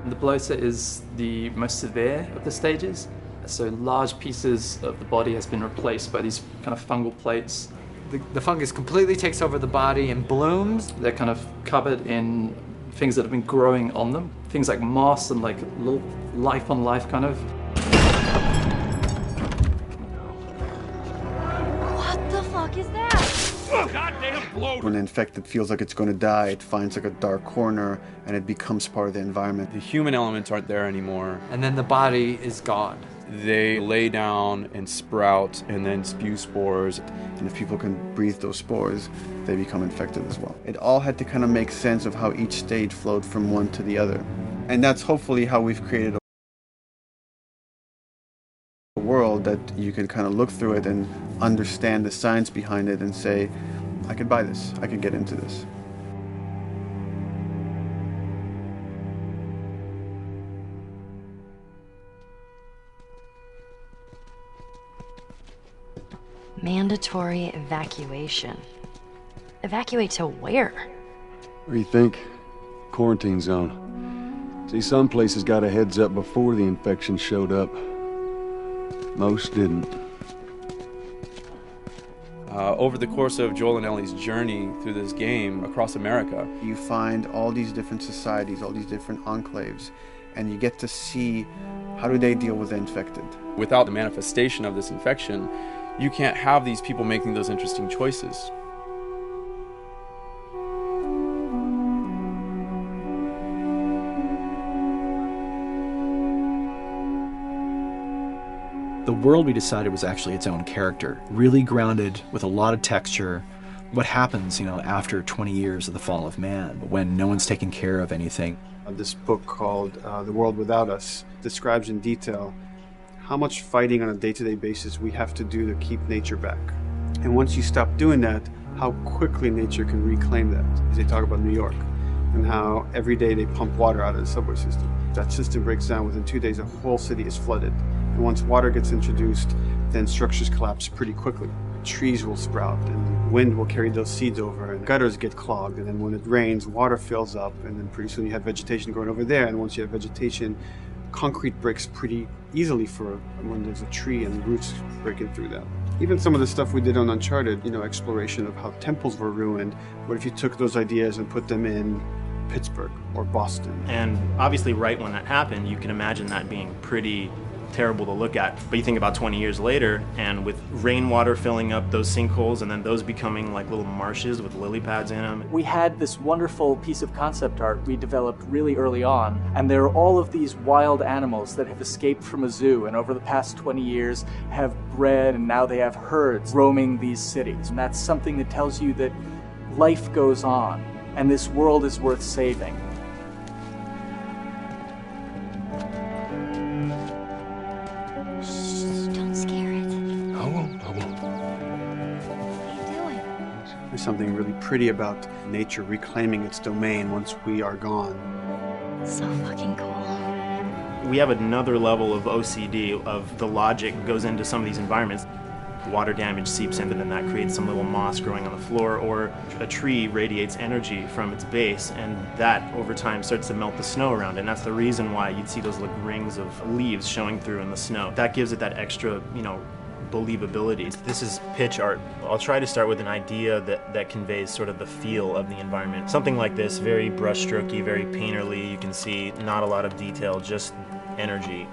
The bloater is the most severe of the stages. So large pieces of the body has been replaced by these kind of fungal plates. The fungus completely takes over the body and blooms. They're kind of covered in things that have been growing on them. Things like moss and like little life on life kind of. What the fuck is that? When the infected feels like it's going to die, it finds like a dark corner and it becomes part of the environment. The human elements aren't there anymore. And then the body is gone. They lay down and sprout and then spew spores. And if people can breathe those spores, they become infected as well. It all had to kind of make sense of how each stage flowed from one to the other. And that's hopefully how we've created a world that you can kind of look through it and understand the science behind it and say, I could buy this, I could get into this. Mandatory evacuation. Evacuate to where? What do you think? Quarantine zone. See, some places got a heads up before the infection showed up. Most didn't. Over the course of Joel and Ellie's journey through this game across America, you find all these different societies, all these different enclaves, and you get to see how do they deal with the infected. Without the manifestation of this infection, you can't have these people making those interesting choices. The world we decided was actually its own character, really grounded with a lot of texture. What happens, after 20 years of the fall of man, when no one's taking care of anything? This book called The World Without Us describes in detail how much fighting on a day-to-day basis we have to do to keep nature back. And once you stop doing that, how quickly nature can reclaim that. As they talk about New York and how every day they pump water out of the subway system. That system breaks down. Within 2 days, a whole city is flooded. And once water gets introduced, then structures collapse pretty quickly. Trees will sprout, and wind will carry those seeds over, and gutters get clogged, and then when it rains, water fills up, and then pretty soon you have vegetation growing over there, and once you have vegetation, concrete bricks pretty easily for when there's a tree and roots breaking through that. Even some of the stuff we did on Uncharted, exploration of how temples were ruined, what if you took those ideas and put them in Pittsburgh or Boston? And obviously right when that happened, you can imagine that being pretty terrible to look at. But you think about 20 years later, and with rainwater filling up those sinkholes and then those becoming like little marshes with lily pads in them. We had this wonderful piece of concept art we developed really early on, and there are all of these wild animals that have escaped from a zoo and over the past 20 years have bred, and now they have herds roaming these cities. And that's something that tells you that life goes on and this world is worth saving. There's something really pretty about nature reclaiming its domain once we are gone. So fucking cool. We have another level of OCD of the logic goes into some of these environments. Water damage seeps in, and then that creates some little moss growing on the floor, or a tree radiates energy from its base, and that over time starts to melt the snow around it. And that's the reason why you'd see those like rings of leaves showing through in the snow. That gives it that extra, believability. This is pitch art. I'll try to start with an idea that conveys sort of the feel of the environment. Something like this, very brushstrokey, very painterly. You can see not a lot of detail, just energy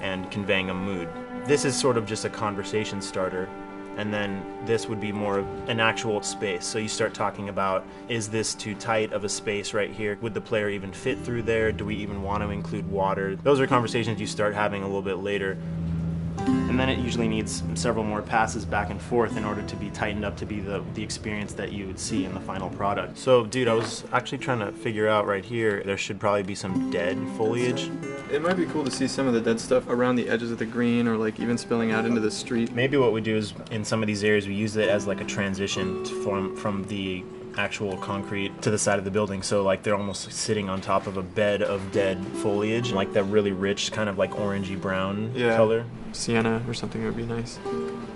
and conveying a mood. This is sort of just a conversation starter, and then this would be more of an actual space. So you start talking about, is this too tight of a space right here? Would the player even fit through there? Do we even want to include water? Those are conversations you start having a little bit later. And then it usually needs several more passes back and forth in order to be tightened up to be the experience that you would see in the final product. So, dude, I was actually trying to figure out right here, there should probably be some dead foliage. It might be cool to see some of the dead stuff around the edges of the green, or like even spilling out into the street. Maybe what we do is, in some of these areas, we use it as like a transition from the actual concrete to the side of the building, so like they're almost sitting on top of a bed of dead foliage, like that really rich kind of like orangey brown color. Sienna or something would be nice.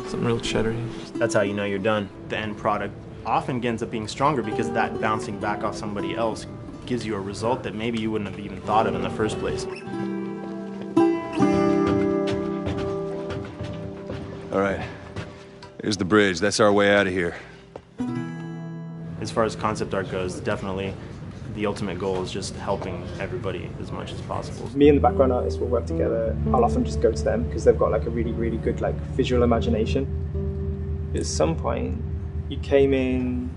Something real cheddary. That's how you know you're done. The end product often ends up being stronger because that bouncing back off somebody else gives you a result that maybe you wouldn't have even thought of in the first place. All right, here's the bridge. That's our way out of here. As far as concept art goes, definitely the ultimate goal is just helping everybody as much as possible. Me and the background artist will work together. I'll often just go to them because they've got like a really, really good like visual imagination. At some point, you came in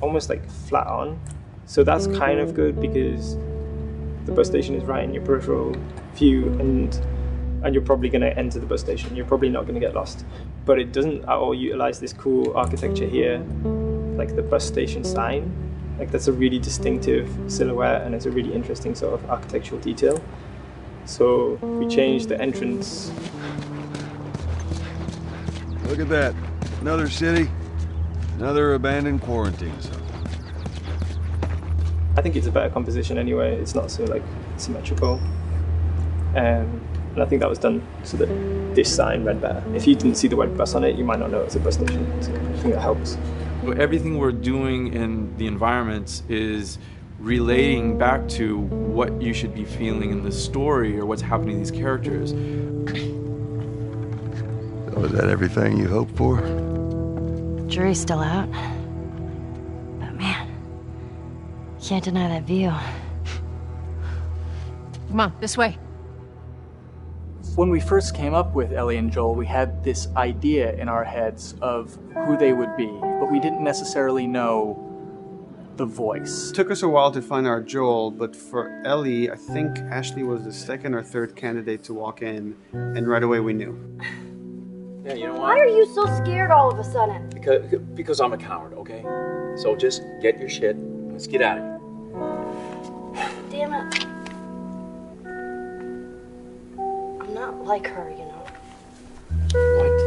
almost like flat on. So that's kind of good because the bus station is right in your peripheral view, and you're probably going to enter the bus station. You're probably not going to get lost. But it doesn't at all utilize this cool architecture here, like the bus station sign. Like that's a really distinctive silhouette, and it's a really interesting sort of architectural detail. So we changed the entrance. Look at that. Another city, another abandoned quarantine zone. I think it's a better composition anyway. It's not so like symmetrical. And I think that was done so that this sign read better. If you didn't see the word bus on it, you might not know it's a bus station. So I think that helps. Everything we're doing in the environments is relating back to what you should be feeling in the story or what's happening to these characters. Was that everything you hoped for? Jury's still out. But man, can't deny that view. Come on, this way. When we first came up with Ellie and Joel, we had this idea in our heads of who they would be, but we didn't necessarily know the voice. It took us a while to find our Joel, but for Ellie, I think Ashley was the second or third candidate to walk in, and right away we knew. Yeah, you know Why what? are you so scared all of a sudden? Because I'm a coward, okay? So just get your shit and let's get out of here. Damn it. I'm not like her, you know. What?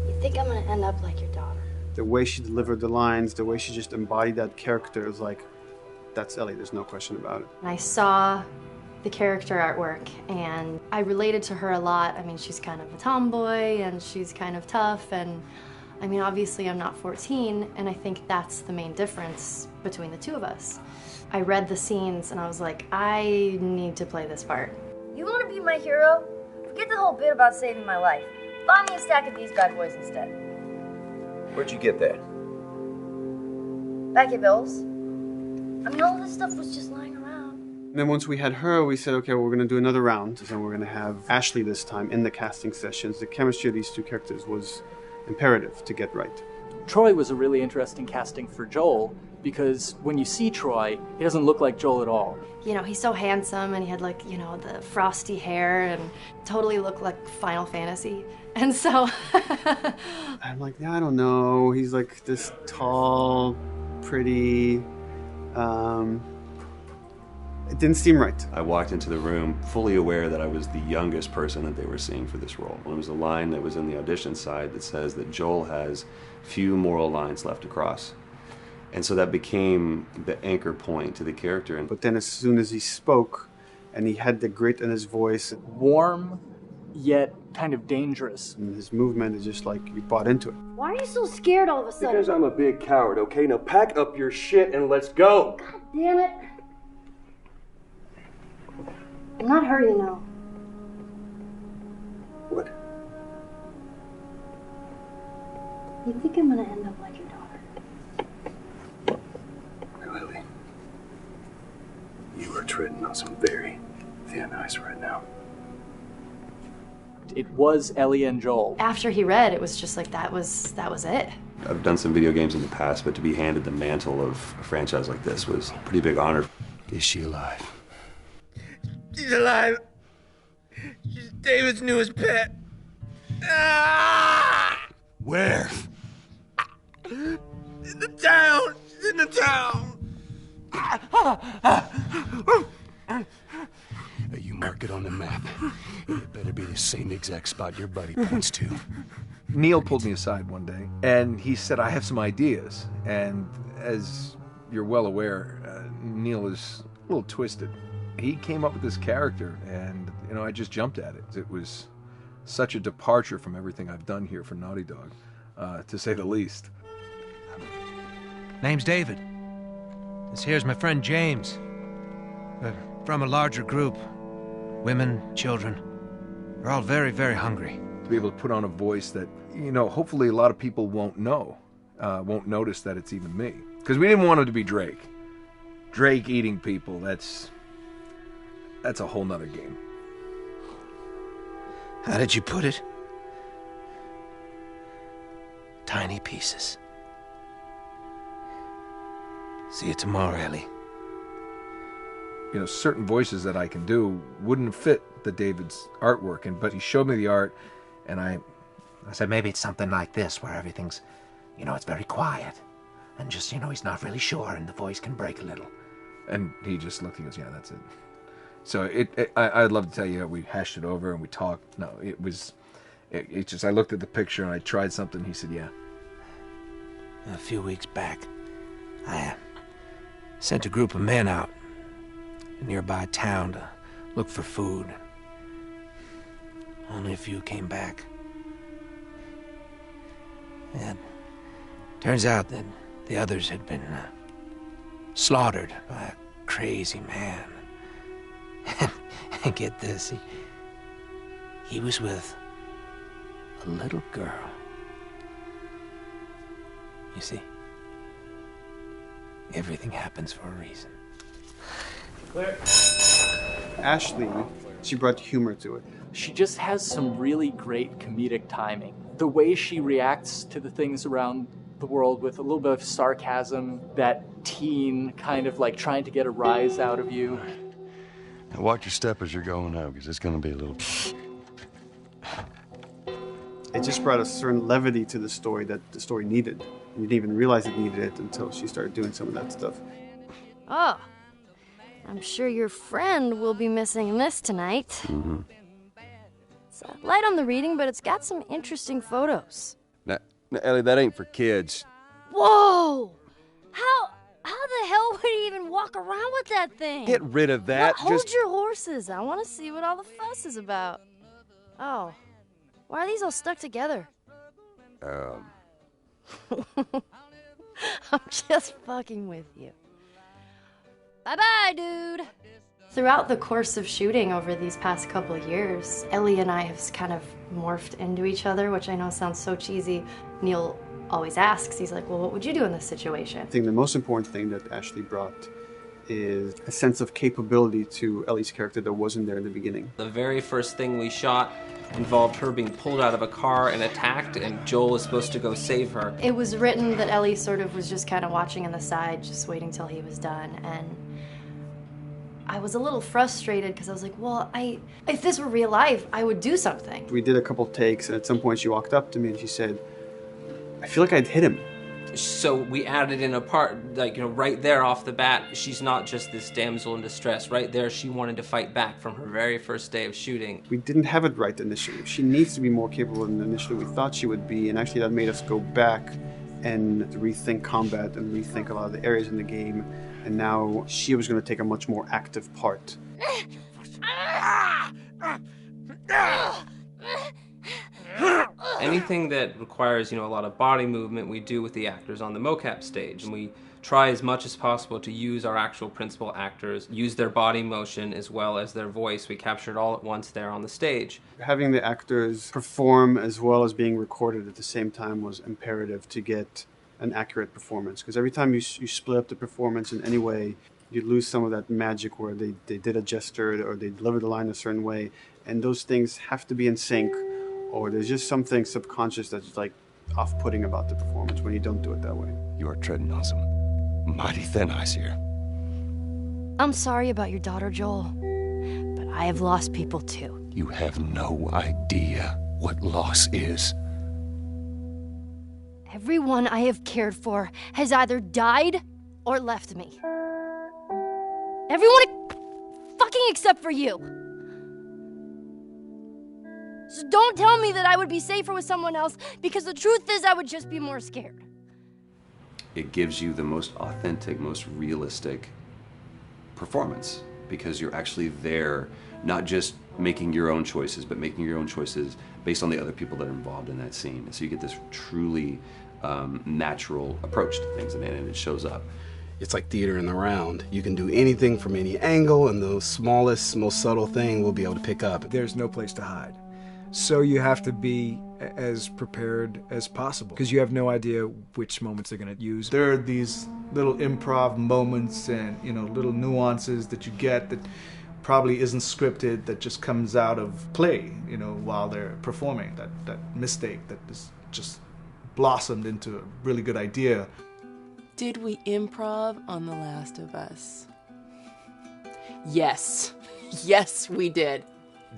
You think I'm gonna end up like your daughter? The way she delivered the lines, the way she just embodied that character is like, that's Ellie, there's no question about it. I saw the character artwork and I related to her a lot. I mean, she's kind of a tomboy and she's kind of tough, and I mean, obviously I'm not 14, and I think that's the main difference between the two of us. I read the scenes and I was like, I need to play this part. You want to be my hero? Forget the whole bit about saving my life. Find me a stack of these bad boys instead. Where'd you get that? Back your bills. I mean, all this stuff was just lying around. And then once we had her, we said, okay, we're going to do another round. And we're going to have Ashley this time in the casting sessions. The chemistry of these two characters was imperative to get right. Troy was a really interesting casting for Joel because when you see Troy, he doesn't look like Joel at all. You know, he's so handsome and he had like, you know, the frosty hair and totally looked like Final Fantasy. And so I'm like, yeah, I don't know. He's like this tall, pretty. It didn't seem right. I walked into the room fully aware that I was the youngest person that they were seeing for this role. There was a line that was in the audition side that says that Joel has few moral lines left to cross. And so that became the anchor point to the character. But then as soon as he spoke, and he had the grit in his voice. Warm, yet kind of dangerous. And his movement is just like, you bought into it. Why are you so scared all of a sudden? Because I'm a big coward, okay? Now pack up your shit and let's go! God damn it. I'm not her, you know. What? You think I'm gonna end up like your daughter? Lily, you are treading on some very thin ice right now. It was Ellie and Joel. after he read, it was just like, that was it. I've done some video games in the past, but to be handed the mantle of a franchise like this was a pretty big honor. Is she alive? She's alive. She's David's newest pet. Ah! Where? In the town. She's in the town. You mark it on the map. It better be the same exact spot your buddy points to. Neil pulled me aside one day, and he said, I have some ideas. And as you're well aware, Neil is a little twisted. He came up with this character, and, I just jumped at it. It was such a departure from everything I've done here for Naughty Dog, to say the least. Name's David. This here's my friend James. We're from a larger group. Women, children. They're all very, very hungry. To be able to put on a voice that, hopefully a lot of people won't know, won't notice that it's even me. Because we didn't want him to be Drake. Drake eating people, that's a whole nother game. How did you put it? Tiny pieces. See you tomorrow, Ellie. Certain voices that I can do wouldn't fit the David's artwork, but he showed me the art, and I said maybe it's something like this, where everything's, it's very quiet, and just, he's not really sure, and the voice can break a little. And he just looked, he goes, yeah, that's it. So I'd love to tell you, we hashed it over and we talked. No, it just, I looked at the picture and I tried something, he said, yeah. A few weeks back, I sent a group of men out a nearby town to look for food. Only a few came back. And turns out that the others had been slaughtered by a crazy man. And get this, he was with a little girl. You see, everything happens for a reason. Claire. Ashley, she brought humor to it. She just has some really great comedic timing. The way she reacts to the things around the world with a little bit of sarcasm, that teen kind of like trying to get a rise out of you. Now watch your step as you're going out, because it's going to be a little... It just brought a certain levity to the story that the story needed. You didn't even realize it needed it until she started doing some of that stuff. Oh, I'm sure your friend will be missing this tonight. Mm-hmm. It's light on the reading, but it's got some interesting photos. Now, Ellie, that ain't for kids. Whoa! How the hell would he even walk around with that thing? Get rid of that. Well, hold your horses. I want to see what all the fuss is about. Oh, why are these all stuck together? I'm just fucking with you. Bye-bye, dude. Throughout the course of shooting over these past couple of years, Ellie and I have kind of morphed into each other, which I know sounds so cheesy. Neil always asks, he's like, well, what would you do in this situation? I think the most important thing that Ashley brought is a sense of capability to Ellie's character that wasn't there in the beginning. The very first thing we shot involved her being pulled out of a car and attacked, and Joel is supposed to go save her. It was written that Ellie sort of was just kind of watching on the side, just waiting till he was done, and I was a little frustrated because I was like, well, if this were real life, I would do something. We did a couple takes, and at some point she walked up to me and she said, I feel like I'd hit him. So we added in a part, like, right there off the bat, she's not just this damsel in distress. Right there, she wanted to fight back from her very first day of shooting. We didn't have it right initially. She needs to be more capable than initially we thought she would be, and actually that made us go back and rethink combat and rethink a lot of the areas in the game, and now she was going to take a much more active part. Anything that requires, a lot of body movement, we do with the actors on the mocap stage. And we try as much as possible to use our actual principal actors, use their body motion as well as their voice. We capture it all at once there on the stage. Having the actors perform as well as being recorded at the same time was imperative to get an accurate performance. Because every time you split up the performance in any way, you lose some of that magic where they did a gesture or they delivered the line a certain way. And those things have to be in sync, or there's just something subconscious that's like off-putting about the performance when you don't do it that way. You are treading on some mighty thin ice here. I'm sorry about your daughter, Joel, but I have lost people too. You have no idea what loss is. Everyone I have cared for has either died or left me. Everyone fucking except for you. So don't tell me that I would be safer with someone else, because the truth is I would just be more scared. It gives you the most authentic, most realistic performance, because you're actually there, not just making your own choices, but making your own choices based on the other people that are involved in that scene. And so you get this truly natural approach to things, and it shows up. It's like theater in the round. You can do anything from any angle, and the smallest, most subtle thing we'll be able to pick up. There's no place to hide. So you have to be as prepared as possible, because you have no idea which moments they're going to use. There are these little improv moments and, little nuances that you get that probably isn't scripted, that just comes out of play, while they're performing. That mistake that is just blossomed into a really good idea. Did we improv on The Last of Us? Yes. Yes, we did.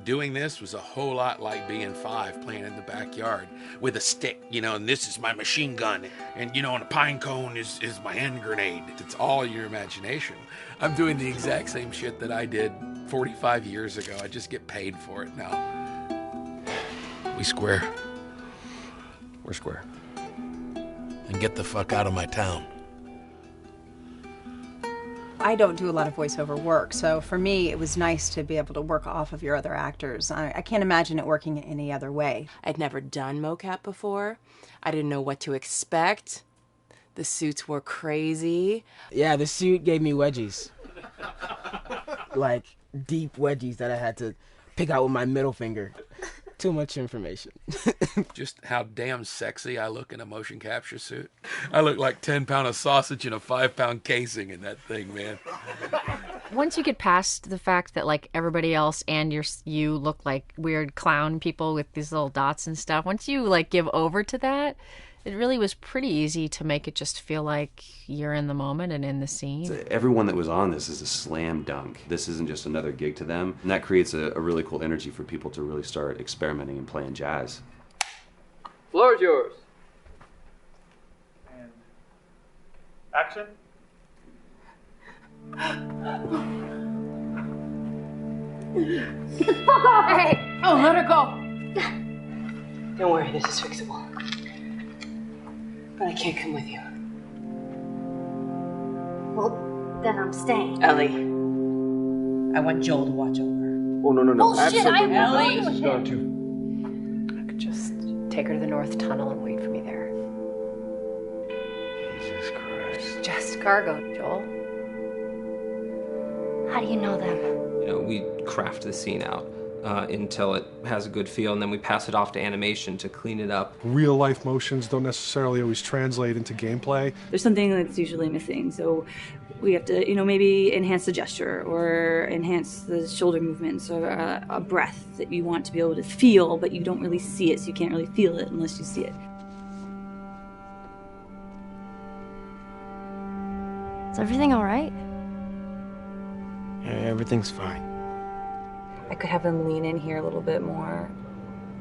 Doing this was a whole lot like being 5 playing in the backyard with a stick, and this is my machine gun, and and a pine cone is my hand grenade. It's all your imagination. I'm doing the exact same shit that I did 45 years ago. I just get paid for it now. We square. We're square. And get the fuck out of my town. I don't do a lot of voiceover work, so for me it was nice to be able to work off of your other actors. I can't imagine it working in any other way. I'd never done mocap before. I didn't know what to expect. The suits were crazy. Yeah, the suit gave me wedgies. Like, deep wedgies that I had to pick out with my middle finger. Too much information. Just how damn sexy I look in a motion capture suit. I look like 10-pound of sausage in a 5-pound casing in that thing, man. Once you get past the fact that everybody else and you look like weird clown people with these little dots and stuff, once you give over to that, it really was pretty easy to make it just feel like you're in the moment and in the scene. So everyone that was on this is a slam dunk. This isn't just another gig to them. And that creates a really cool energy for people to really start experimenting and playing jazz. Floor is yours. And action. Fuck off! Hey! Oh, let her go! Don't worry, this is fixable. But I can't come with you. Well, then I'm staying. Ellie, I want Joel to watch over her. Oh, no. Bullshit, I have no Ellie, problem with Going him. I could just take her to the North Tunnel and wait for me there. just cargo, Joel. How do you know them? You know, we craft the scene out until it has a good feel, and then we pass it off to animation to clean it up. Real life motions don't necessarily always translate into gameplay. There's something that's usually missing, so we have to, maybe enhance the gesture or enhance the shoulder movements or a breath that you want to be able to feel, but you don't really see it, so you can't really feel it unless you see it. Is everything all right? Yeah, everything's fine. I could have him lean in here a little bit more,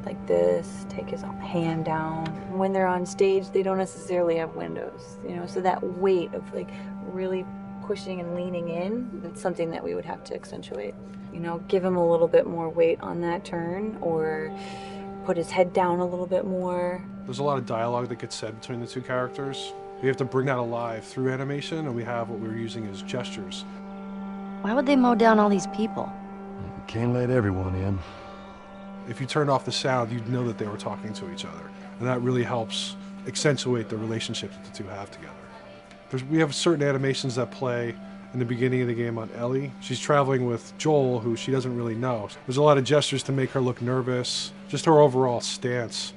like this, take his hand down. When they're on stage, they don't necessarily have windows, so that weight of like really pushing and leaning in, that's something that we would have to accentuate. Give him a little bit more weight on that turn, or put his head down a little bit more. There's a lot of dialogue that gets said between the two characters. We have to bring that alive through animation, and we have what we're using as gestures. Why would they mow down all these people? Can't let everyone in. If you turned off the sound, you'd know that they were talking to each other. And that really helps accentuate the relationship that the two have together. We have certain animations that play in the beginning of the game on Ellie. She's traveling with Joel, who she doesn't really know. There's a lot of gestures to make her look nervous, just her overall stance.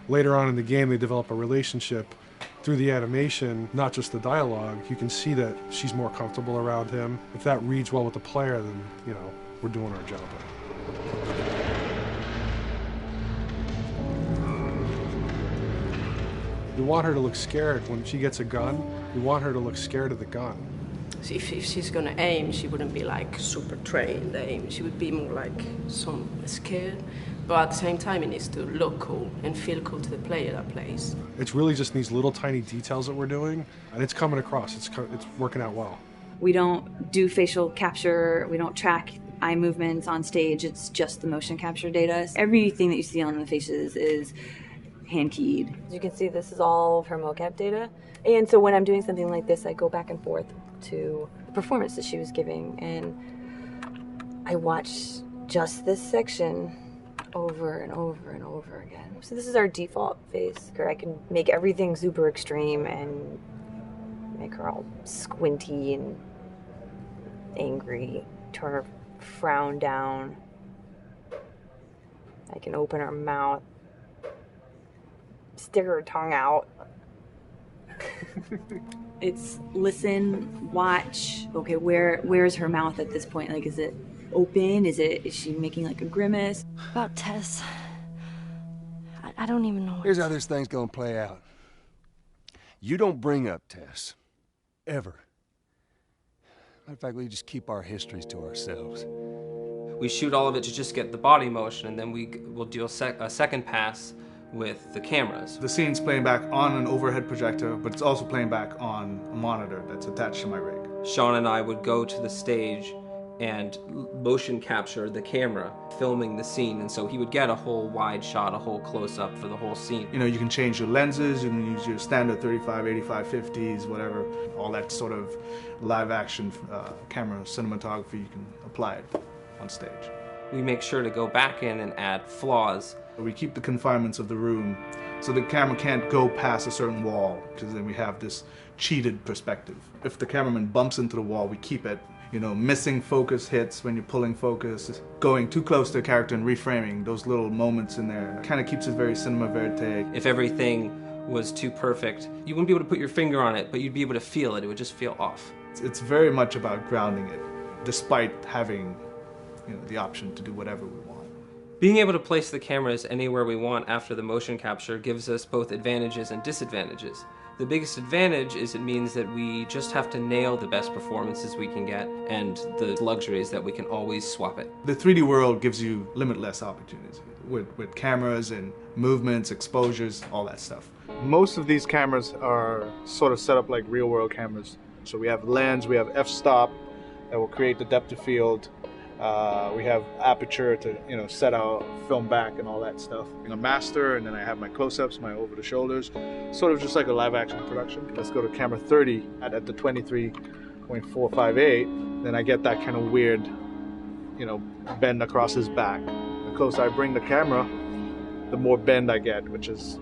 Later on in the game, they develop a relationship through the animation, not just the dialogue. You can see that she's more comfortable around him. If that reads well with the player, then, we're doing our job. We want her to look scared when she gets a gun. We want her to look scared of the gun. So if she's gonna aim, she wouldn't be like super trained aim. She would be more like some scared. But at the same time, it needs to look cool and feel cool to the player that plays. It's really just these little tiny details that we're doing, and it's coming across. It's working out well. We don't do facial capture. We don't track eye movements on stage. It's just the motion capture data. Everything that you see on the faces is hand-keyed. As you can see, this is all of her mocap data. And so when I'm doing something like this, I go back and forth to the performance that she was giving, and I watch just this section over and over and over again. So this is our default face, where I can make everything super extreme and make her all squinty and angry, turn her frown down. I can open her mouth, stick her tongue out. It's listen, watch. Okay, where's her mouth at this point? Like, is it open? Is she making like a grimace? About Tess. I don't even know. Here's how this thing's gonna play out. You don't bring up Tess. Ever. Matter of fact, we just keep our histories to ourselves. We shoot all of it to just get the body motion, and then we'll do a second pass with the cameras. The scene's playing back on an overhead projector, but it's also playing back on a monitor that's attached to my rig. Sean and I would go to the stage and motion capture the camera filming the scene, and so he would get a whole wide shot, a whole close-up for the whole scene. You can change your lenses, you can use your standard 35, 85, 50s, whatever. All that sort of live action camera cinematography, you can apply it on stage. We make sure to go back in and add flaws. We keep the confinements of the room so the camera can't go past a certain wall, because then we have this cheated perspective. If the cameraman bumps into the wall, we keep it. Missing focus hits when you're pulling focus, going too close to a character and reframing, those little moments in there. It kind of keeps it very cinema verite. If everything was too perfect, you wouldn't be able to put your finger on it, but you'd be able to feel it. It would just feel off. It's very much about grounding it, despite having the option to do whatever we want. Being able to place the cameras anywhere we want after the motion capture gives us both advantages and disadvantages. The biggest advantage is it means that we just have to nail the best performances we can get, and the luxury is that we can always swap it. The 3D world gives you limitless opportunities with cameras and movements, exposures, all that stuff. Most of these cameras are sort of set up like real world cameras. So we have lens, we have f-stop that will create the depth of field. We have aperture to set our film back and all that stuff. A master, and then I have my close-ups, my over the shoulders, sort of just like a live action production. Let's go to camera 30 at the 23.458. Then I get that kind of weird, bend across his back. The closer I bring the camera, the more bend I get, which is,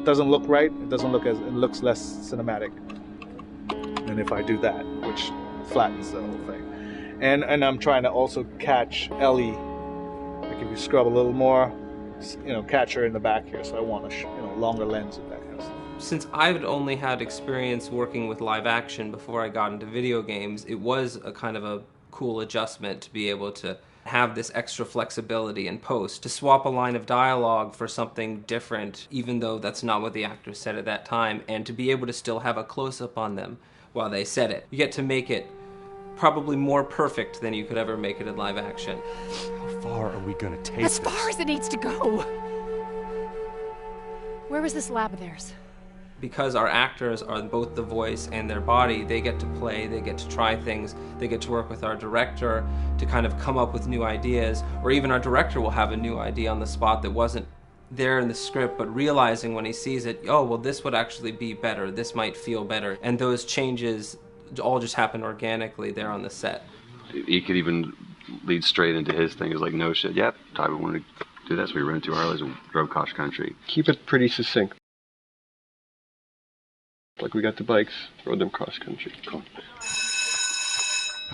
doesn't look right. It looks less cinematic. And if I do that, which flattens the whole thing. And I'm trying to also catch Ellie. Like if you scrub a little more, catch her in the back here. So I want a longer lens of that kind of stuff. Since I've only had experience working with live action before I got into video games, it was a kind of a cool adjustment to be able to have this extra flexibility in post, to swap a line of dialogue for something different, even though that's not what the actor said at that time, and to be able to still have a close-up on them while they said it. You get to make it probably more perfect than you could ever make it in live action. How far are we gonna take As far as it needs to go. Where was this lab of theirs? Because our actors are both the voice and their body, they get to play, they get to try things, they get to work with our director to kind of come up with new ideas, or even our director will have a new idea on the spot that wasn't there in the script, but realizing when he sees it, oh, well, this would actually be better, this might feel better. And those changes all just happen organically there on the set. He could even lead straight into his thing. It's like, no shit, yep, Tyler wanted to do that, so we rented 2 Harleys and drove cross country. Keep it pretty succinct. Like we got the bikes, rode them cross country. Cool.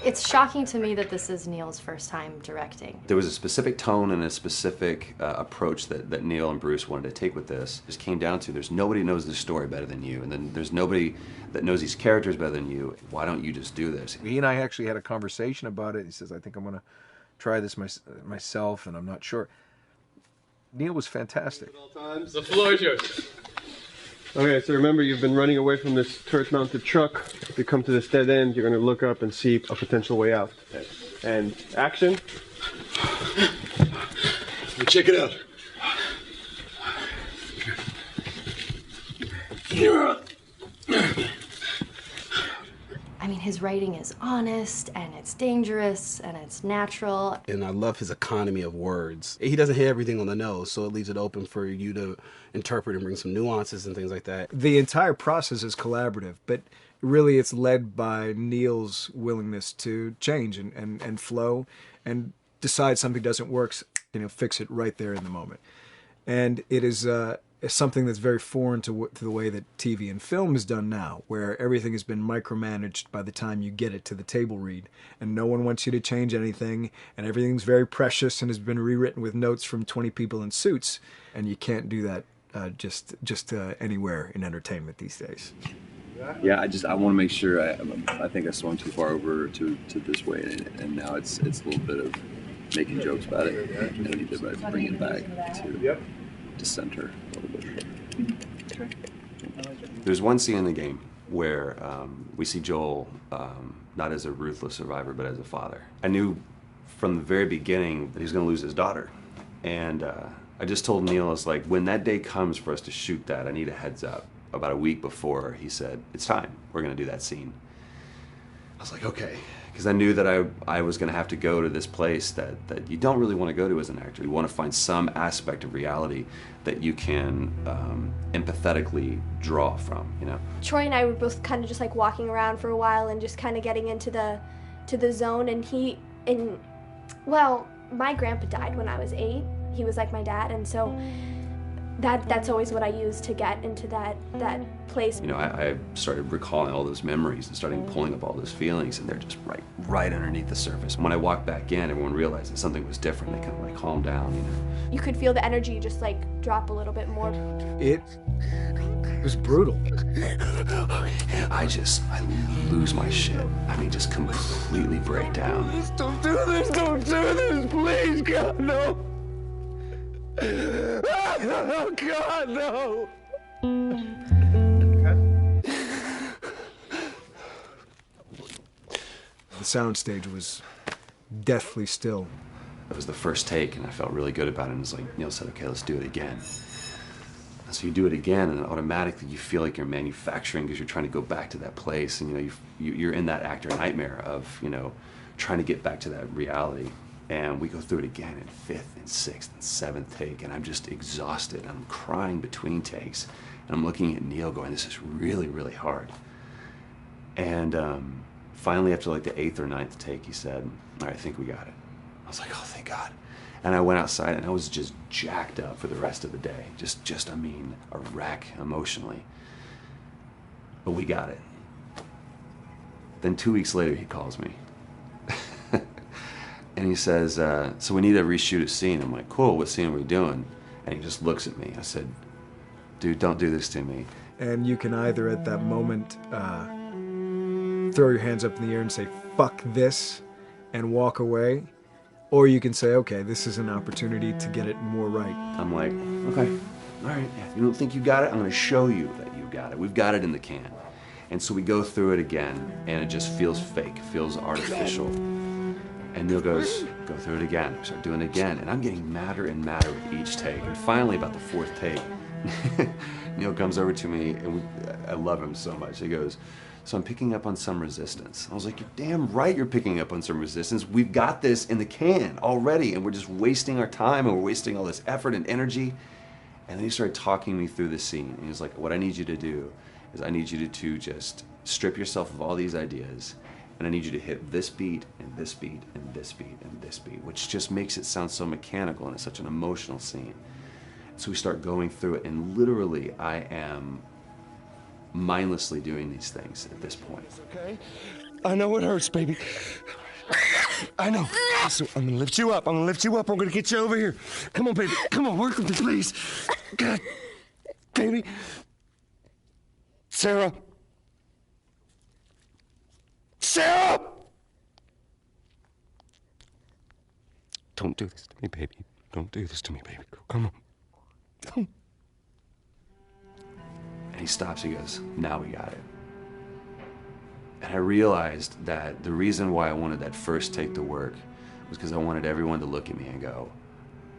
It's shocking to me that this is Neil's first time directing. There was a specific tone and a specific approach that Neil and Bruce wanted to take with this. It just came down to there's nobody knows this story better than you, and then there's nobody that knows these characters better than you. Why don't you just do this? He and I actually had a conversation about it. He says, I think I'm going to try this myself, and I'm not sure. Neil was fantastic. The floor is yours. Okay, so remember, you've been running away from this turret-mounted truck. If you come to this dead end, you're going to look up and see a potential way out. And action. Check it out. I mean, his writing is honest, and it's dangerous, and it's natural. And I love his economy of words. He doesn't hit everything on the nose, so it leaves it open for you to interpret and bring some nuances and things like that. The entire process is collaborative, but really it's led by Neil's willingness to change and flow and decide something doesn't work, fix it right there in the moment. And it is something that's very foreign to the way that TV and film is done now, where everything has been micromanaged by the time you get it to the table read, and no one wants you to change anything, and everything's very precious and has been rewritten with notes from 20 people in suits, and you can't do that just anywhere in entertainment these days. Yeah, I want to make sure. I think I swung too far over to this way, and now it's a little bit of making jokes about it, and I need to bring it back to center a little bit. There's one scene in the game where we see Joel not as a ruthless survivor, but as a father. I knew from the very beginning that he was going to lose his daughter, and I just told Neil, I was like, when that day comes for us to shoot that, I need a heads up. About a week before, he said, it's time, we're going to do that scene. I was like, okay, because I knew that I was going to have to go to this place that you don't really want to go to as an actor. You want to find some aspect of reality that you can empathetically draw from, Troy and I were both kind of just like walking around for a while and just kind of getting into the zone, and well, my grandpa died when I was 8. He was like my dad, and so that's always what I use to get into that place. I started recalling all those memories and starting pulling up all those feelings, and they're just right underneath the surface. When I walked back in, everyone realized that something was different. They kind of calmed down, You could feel the energy just like drop a little bit more. It was brutal. I lose my shit. Just completely break down. Don't do this, please, God, no. Oh, God, no! The soundstage was deathly still. It was the first take, and I felt really good about it. And it's like Neil said, okay, let's do it again. And so you do it again, and automatically you feel like you're manufacturing because you're trying to go back to that place, and you're in that actor nightmare of trying to get back to that reality. And we go through it again in 5th and 6th and 7th take, and I'm just exhausted. I'm crying between takes, and I'm looking at Neil going, this is really, really hard. And finally, after like the 8th or 9th take, he said, all right, I think we got it. I was like, oh, thank God. And I went outside, and I was just jacked up for the rest of the day. Just a wreck emotionally. But we got it. Then 2 weeks later, he calls me. And he says, so we need to reshoot a scene. I'm like, cool, what scene are we doing? And he just looks at me. I said, dude, don't do this to me. And you can either at that moment throw your hands up in the air and say, fuck this, and walk away. Or you can say, okay, this is an opportunity to get it more right. I'm like, okay, all right. Yeah, you don't think you got it? I'm going to show you that you got it. We've got it in the can. And so we go through it again, and it just feels fake, feels artificial. And Neil goes, go through it again. We start doing it again. And I'm getting madder and madder with each take. And finally, about the 4th take, Neil comes over to me, and I love him so much. He goes, so I'm picking up on some resistance. I was like, you're damn right you're picking up on some resistance. We've got this in the can already, and we're just wasting our time, and we're wasting all this effort and energy. And then he started talking me through the scene. And he was like, what I need you to do is I need you to just strip yourself of all these ideas, and I need you to hit this beat, and this beat, and this beat, and this beat, which just makes it sound so mechanical, and it's such an emotional scene. So we start going through it, and literally I am mindlessly doing these things at this point. It's okay. I know it hurts, baby. I know. So I'm gonna lift you up. I'm gonna lift you up. I'm gonna get you over here. Come on, baby. Come on, work with me, please. God, baby. Sarah. Sarah! Don't do this to me, baby. Don't do this to me, baby. Come on. And he stops, he goes, now we got it. And I realized that the reason why I wanted that first take to work was because I wanted everyone to look at me and go,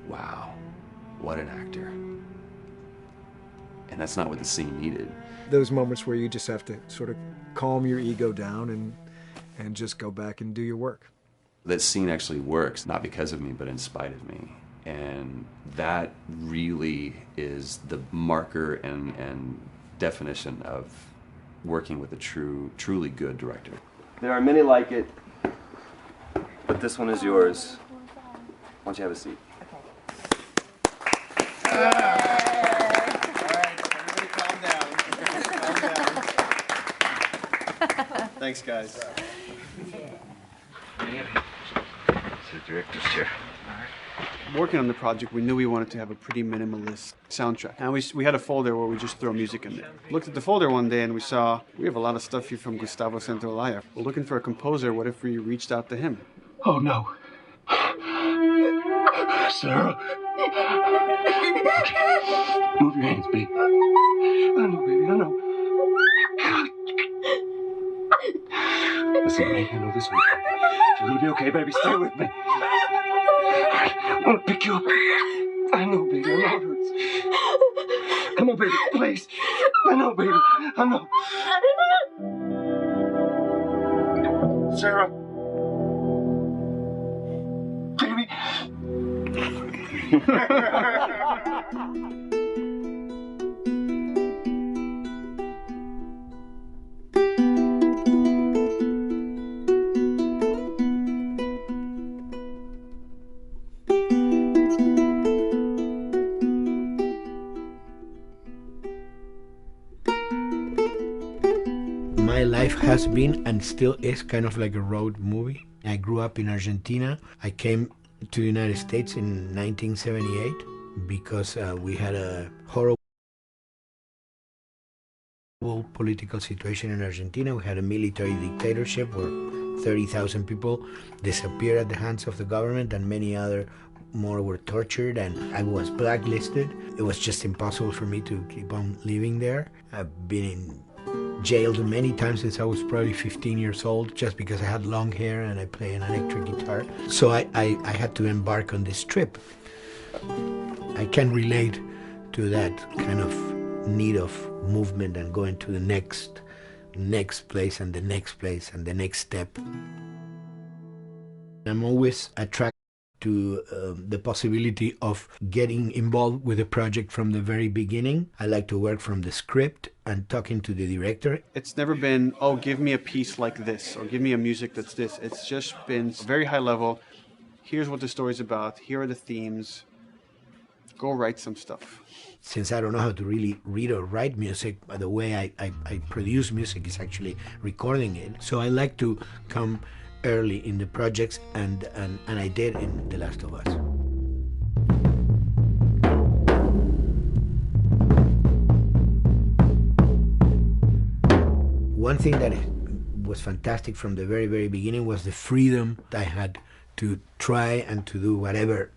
wow, what an actor. And that's not what the scene needed. Those moments where you just have to sort of calm your ego down and just go back and do your work. That scene actually works, not because of me, but in spite of me. And that really is the marker and definition of working with a truly good director. There are many like it, but this one is yours. Why don't you have a seat? Thanks, guys. It's the director's chair. Working on the project, we knew we wanted to have a pretty minimalist soundtrack. And we had a folder where we just throw music in there. Looked at the folder one day and we saw, we have a lot of stuff here from Gustavo Santaolalla. We're looking for a composer. What if we reached out to him? Oh, no. Sarah. Move your hands, baby. I know, baby, I know. Listen to me, I know this will be. You're gonna be okay, baby. Stay with me. I want to pick you up. I know, baby. I know it hurts. Come on, baby. Please. I know, baby. I know. Sarah. Baby. My life has been and still is kind of like a road movie. I grew up in Argentina. I came to the United States in 1978 because we had a horrible political situation in Argentina. We had a military dictatorship where 30,000 people disappeared at the hands of the government and many other more were tortured, and I was blacklisted. It was just impossible for me to keep on living there. I've been in jailed many times since I was probably 15 years old just because I had long hair and I play an electric guitar. So I had to embark on this trip. I can relate to that kind of need of movement and going to the next place and the next place and the next step. I'm always attracted to the possibility of getting involved with a project from the very beginning. I like to work from the script and talking to the director. It's never been, oh, give me a piece like this, or give me a music that's this. It's just been very high level. Here's what the story's about. Here are the themes. Go write some stuff. since I don't know how to really read or write music, the way I produce music is actually recording it. So I like to come early in the projects, and I did in The Last of Us. One thing that was fantastic from the very, very beginning was the freedom I had to try and to do whatever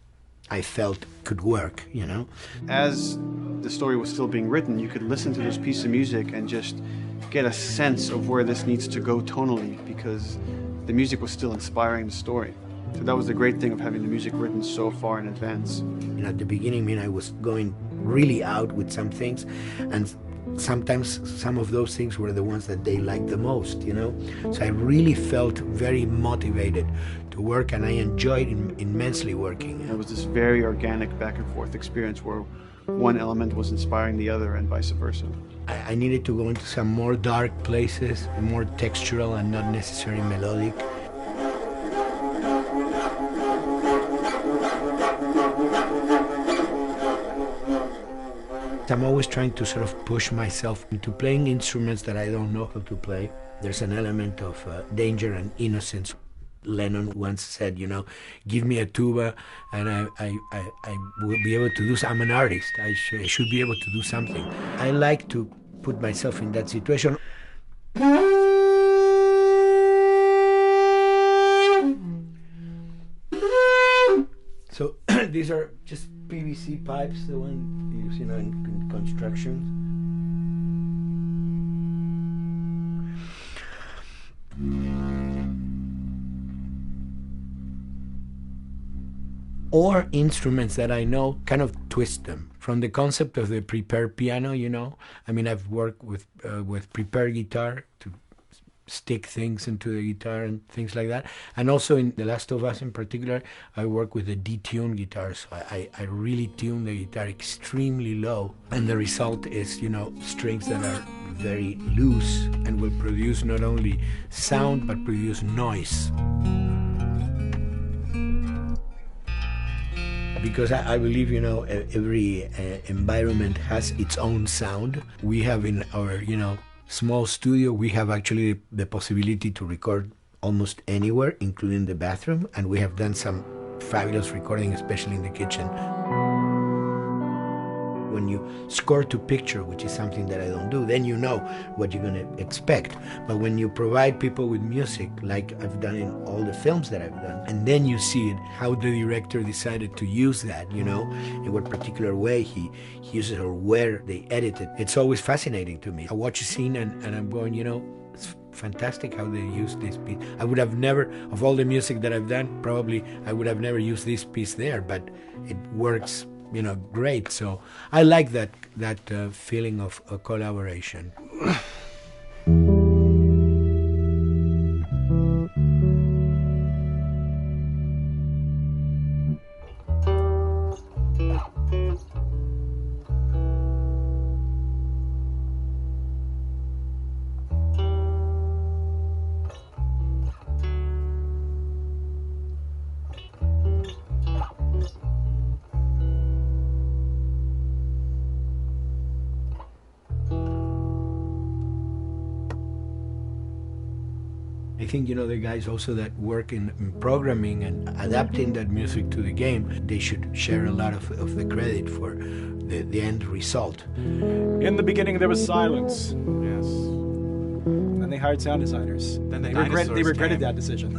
I felt could work, you know? As the story was still being written, you could listen to this piece of music and just get a sense of where this needs to go tonally, because the music was still inspiring the story. So that was the great thing of having the music written so far in advance. You know, at the beginning, I was going really out with some things, and sometimes some of those things were the ones that they liked the most, you know? So I really felt very motivated to work, and I enjoyed immensely working. It was this very organic back and forth experience where one element was inspiring the other and vice versa. I needed to go into some more dark places, more textural and not necessarily melodic. I'm always trying to sort of push myself into playing instruments that I don't know how to play. There's an element of danger and innocence. Lennon once said, you know, give me a tuba and I will be able to do something. I'm an artist. I should be able to do something. I like to put myself in that situation. So these are just PVC pipes, the one you use, you know, in construction. Or instruments that I know, kind of twist them. From the concept of the prepared piano, you know. I mean, I've worked with prepared guitar to stick things into the guitar and things like that. And also in The Last of Us in particular, I work with a detuned guitar. So I really tune the guitar extremely low. And the result is, you know, strings that are very loose and will produce not only sound, but produce noise. Because I believe, you know, every environment has its own sound. We have in our, you know, small studio, we have actually the possibility to record almost anywhere, including the bathroom, and we have done some fabulous recording, especially in the kitchen. When you score to picture, which is something that I don't do, then you know what you're going to expect. But when you provide people with music, like I've done in all the films that I've done, and then you see it, how the director decided to use that, you know, in what particular way he uses it or where they edit it, it's always fascinating to me. I watch a scene and I'm going, you know, it's fantastic how they use this piece. I would have never, of all the music that I've done, probably I would have never used this piece there, but it works, you know, great. So I like that feeling of collaboration. I think, you know, the guys also that work in programming and adapting that music to the game, they should share a lot of the credit for the end result. In the beginning, there was silence. Yes. And then they hired sound designers. Then they regretted that decision.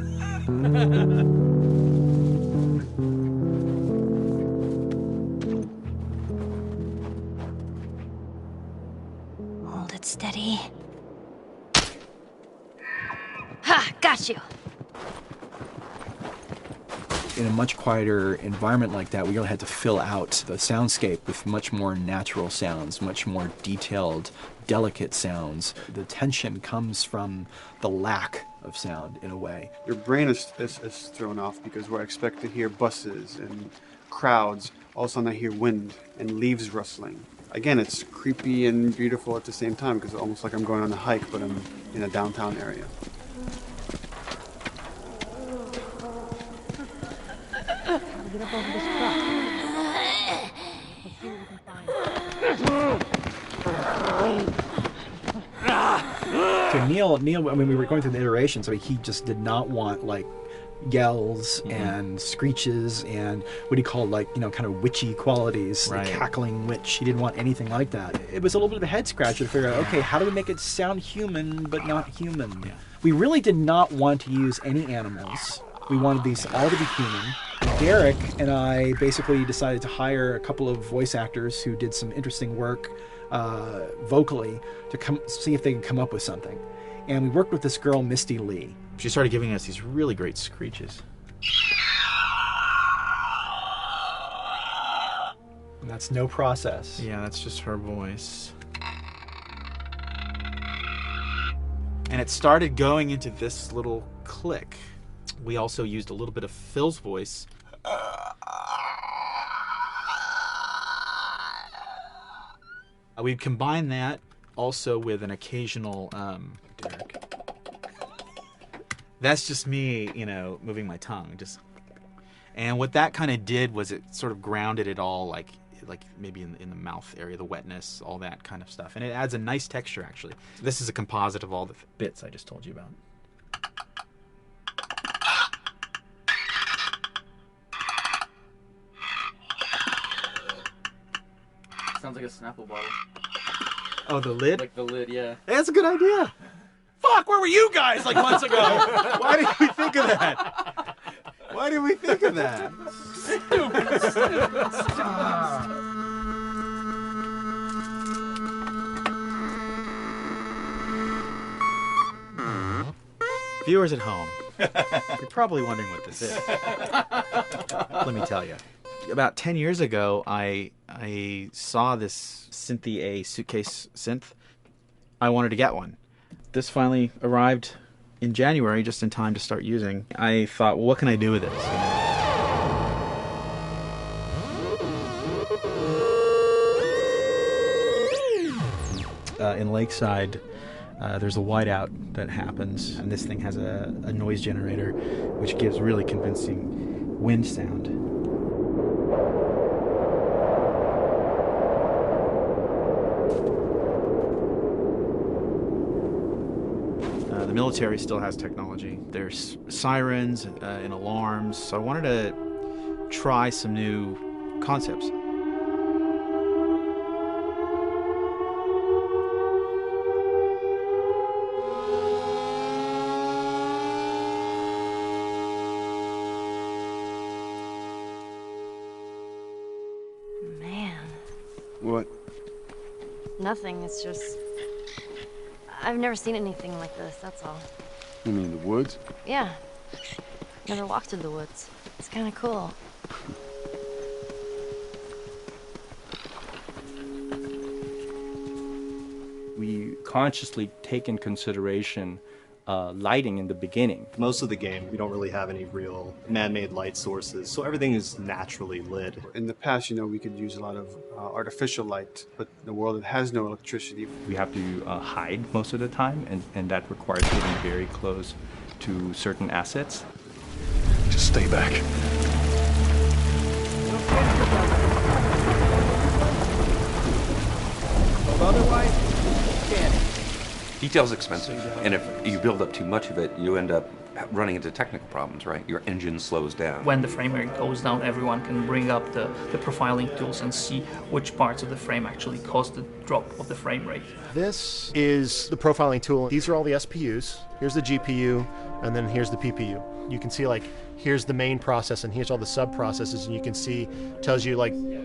Hold it steady. Ha! Got you! In a much quieter environment like that, we really had to fill out the soundscape with much more natural sounds, much more detailed, delicate sounds. The tension comes from the lack of sound, in a way. Your brain is thrown off because where I expect to hear buses and crowds, all of a sudden I hear wind and leaves rustling. Again, it's creepy and beautiful at the same time because it's almost like I'm going on a hike, but I'm in a downtown area. Get up over this truck. Let's see what we can find. Neil, I mean, we were going through the iteration, so he just did not want like yells and screeches and what he called like, kind of witchy qualities, the cackling witch. He didn't want anything like that. It was a little bit of a head scratcher to figure out, okay, how do we make it sound human but not human? Yeah. We really did not want to use any animals. We wanted these all to be human. Derek and I basically decided to hire a couple of voice actors who did some interesting work vocally to see if they could come up with something. And we worked with this girl, Misty Lee. She started giving us these really great screeches. And that's no process. Yeah, that's just her voice. And it started going into this little click. We also used a little bit of Phil's voice. We'd combine that also with an occasional Derek. That's just me, moving my tongue. And what that kind of did was it sort of grounded it all, like maybe in the mouth area, the wetness, all that kind of stuff. And it adds a nice texture, actually. So this is a composite of all the bits I just told you about. Sounds like a Snapple bottle. Oh, the lid? Like the lid, yeah. Hey, that's a good idea. Fuck, where were you guys like months ago? Why did we think of that? Why did we think of that? Viewers at home, you're probably wondering what this is. Let me tell you. About 10 years ago, I saw this Synthy A suitcase synth. I wanted to get one. This finally arrived in January, just in time to start using. I thought, well, what can I do with this? In Lakeside, there's a whiteout that happens, and this thing has a noise generator, which gives really convincing wind sound. The military still has technology. There's sirens and alarms, so I wanted to try some new concepts. Man. What? Nothing, it's just... I've never seen anything like this, that's all. You mean the woods? Yeah. Never walked through the woods. It's kind of cool. We consciously take in consideration lighting in the beginning. Most of the game, we don't really have any real man-made light sources, so everything is naturally lit. In the past, we could use a lot of artificial light, but in a world that has no electricity. We have to hide most of the time, and that requires getting very close to certain assets. Just stay back. Otherwise, can't. Detail's expensive, and if you build up too much of it, you end up running into technical problems, right? Your engine slows down. When the frame rate goes down, everyone can bring up the profiling tools and see which parts of the frame actually cause the drop of the frame rate. This is the profiling tool. These are all the SPUs. Here's the GPU, and then here's the PPU. You can see here's the main process and here's all the sub-processes, and you can see, tells you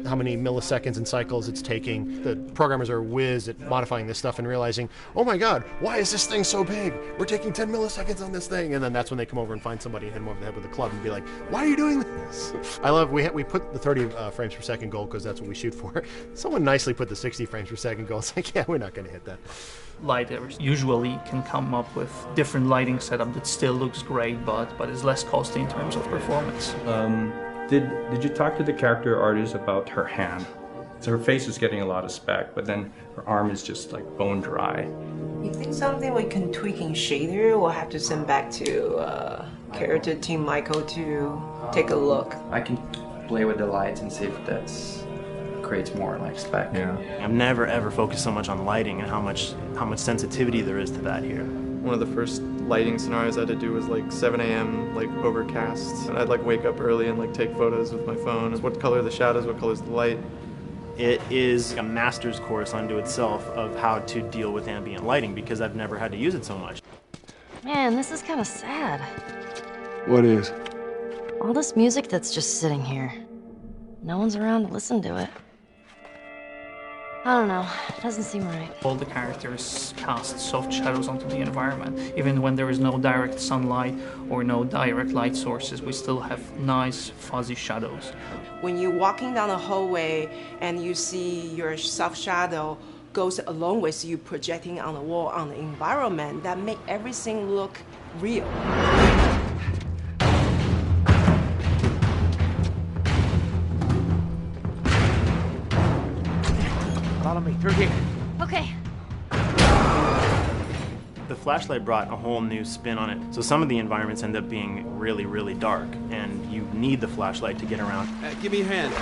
how many milliseconds and cycles it's taking. The programmers are whiz at modifying this stuff and realizing, oh my god, why is this thing so big? We're taking 10 milliseconds on this thing. And then that's when they come over and find somebody and hit them over the head with a club and be like, why are you doing this? I love, we put the 30 frames per second goal because that's what we shoot for. Someone nicely put the 60 frames per second goal. It's like, yeah, we're not going to hit that. Lighters usually can come up with different lighting setup that still looks great, but is less costly in terms of performance. Did you talk to the character artist about her hand? So her face is getting a lot of spec, but then her arm is just bone dry. You think something we can tweak in shader? We'll have to send back to character team Michael to take a look. I can play with the lights and see if that's creates more spec. Yeah. I've never ever focused so much on lighting and how much sensitivity there is to that here. One of the first lighting scenarios I had to do was like 7 a.m., like overcast. And I'd like wake up early and like take photos with my phone. What color are the shadows, what color is the light? It is a master's course unto itself of how to deal with ambient lighting because I've never had to use it so much. Man, this is kind of sad. What is? All this music that's just sitting here. No one's around to listen to it. I don't know. It doesn't seem right. All the characters cast soft shadows onto the environment. Even when there is no direct sunlight or no direct light sources, we still have nice fuzzy shadows. When you're walking down the hallway and you see your soft shadow goes along with you projecting on the wall on the environment, that make everything look real. Follow me through here. Okay. The flashlight brought a whole new spin on it. So some of the environments end up being really, really dark, and you need the flashlight to get around. Give me a hand.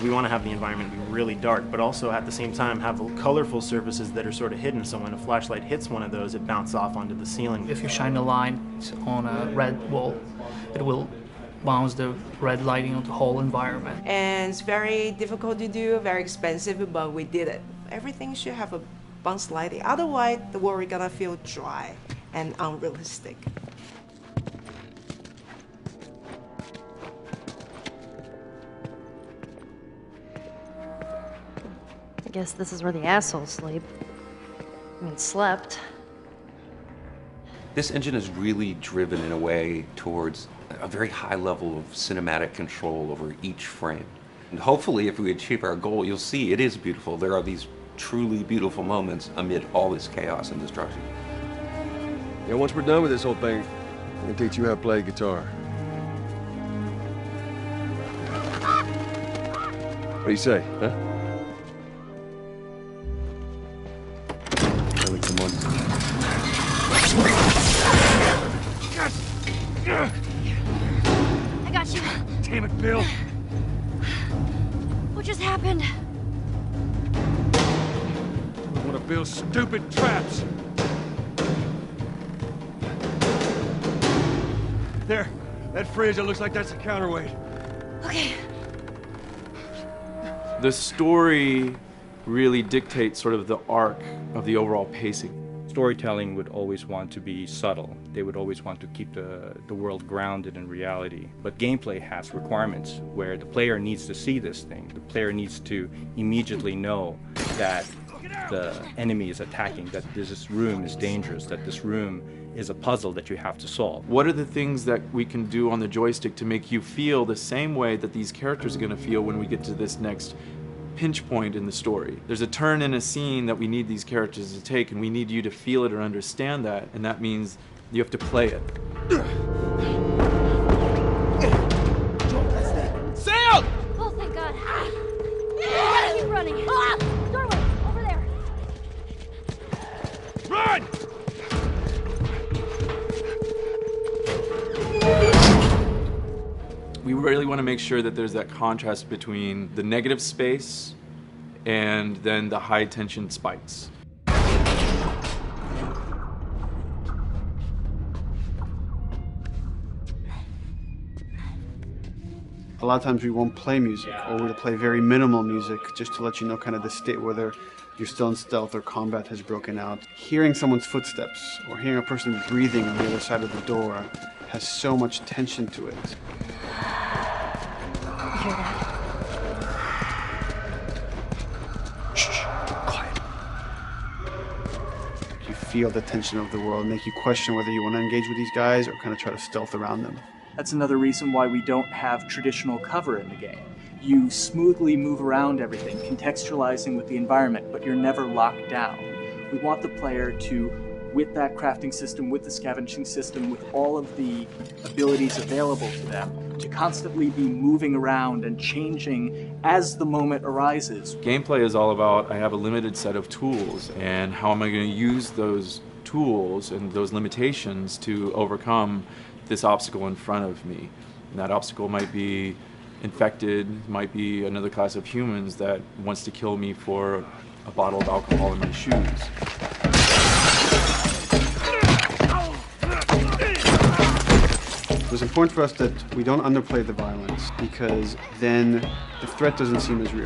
We want to have the environment be really dark, but also at the same time have colorful surfaces that are sort of hidden, so when a flashlight hits one of those, it bounces off onto the ceiling. If you shine a light on a red wall, it will bounce the red lighting on the whole environment. And it's very difficult to do, very expensive, but we did it. Everything should have a bounce lighting, otherwise the world is gonna feel dry and unrealistic. I guess this is where the assholes sleep. I mean, slept. This engine is really driven in a way towards a very high level of cinematic control over each frame. And hopefully, if we achieve our goal, you'll see it is beautiful. There are these truly beautiful moments amid all this chaos and destruction. Yeah, once we're done with this whole thing, I'm gonna teach you how to play guitar. What do you say, huh? Ellie, come on. I got you. Damn it, Bill. What just happened? One of Bill's stupid traps. There, that fridge, it looks like that's a counterweight. Okay. The story really dictates sort of the arc of the overall pacing. Storytelling would always want to be subtle. They would always want to keep the world grounded in reality. But gameplay has requirements where the player needs to see this thing. The player needs to immediately know that the enemy is attacking, that this room is dangerous, that this room is a puzzle that you have to solve. What are the things that we can do on the joystick to make you feel the same way that these characters are going to feel when we get to this next pinch point in the story? There's a turn in a scene that we need these characters to take, and we need you to feel it or understand that, and that means you have to play it. Sailed! Oh, thank God. Gotta keep running. Doorway, over there. Run! We really want to make sure that there's that contrast between the negative space and then the high tension spikes. A lot of times we won't play music, or we'll play very minimal music just to let you know kind of the state, whether you're still in stealth or combat has broken out. Hearing someone's footsteps or hearing a person breathing on the other side of the door has so much tension to it. You hear that? Shh, quiet. You feel the tension of the world, make you question whether you want to engage with these guys or kind of try to stealth around them. That's another reason why we don't have traditional cover in the game. You smoothly move around everything, contextualizing with the environment, but you're never locked down. We want the player to, with that crafting system, with the scavenging system, with all of the abilities available to them, to constantly be moving around and changing as the moment arises. Gameplay is all about, I have a limited set of tools, and how am I going to use those tools and those limitations to overcome this obstacle in front of me. And that obstacle might be infected, might be another class of humans that wants to kill me for a bottle of alcohol in my shoes. It was important for us that we don't underplay the violence, because then the threat doesn't seem as real.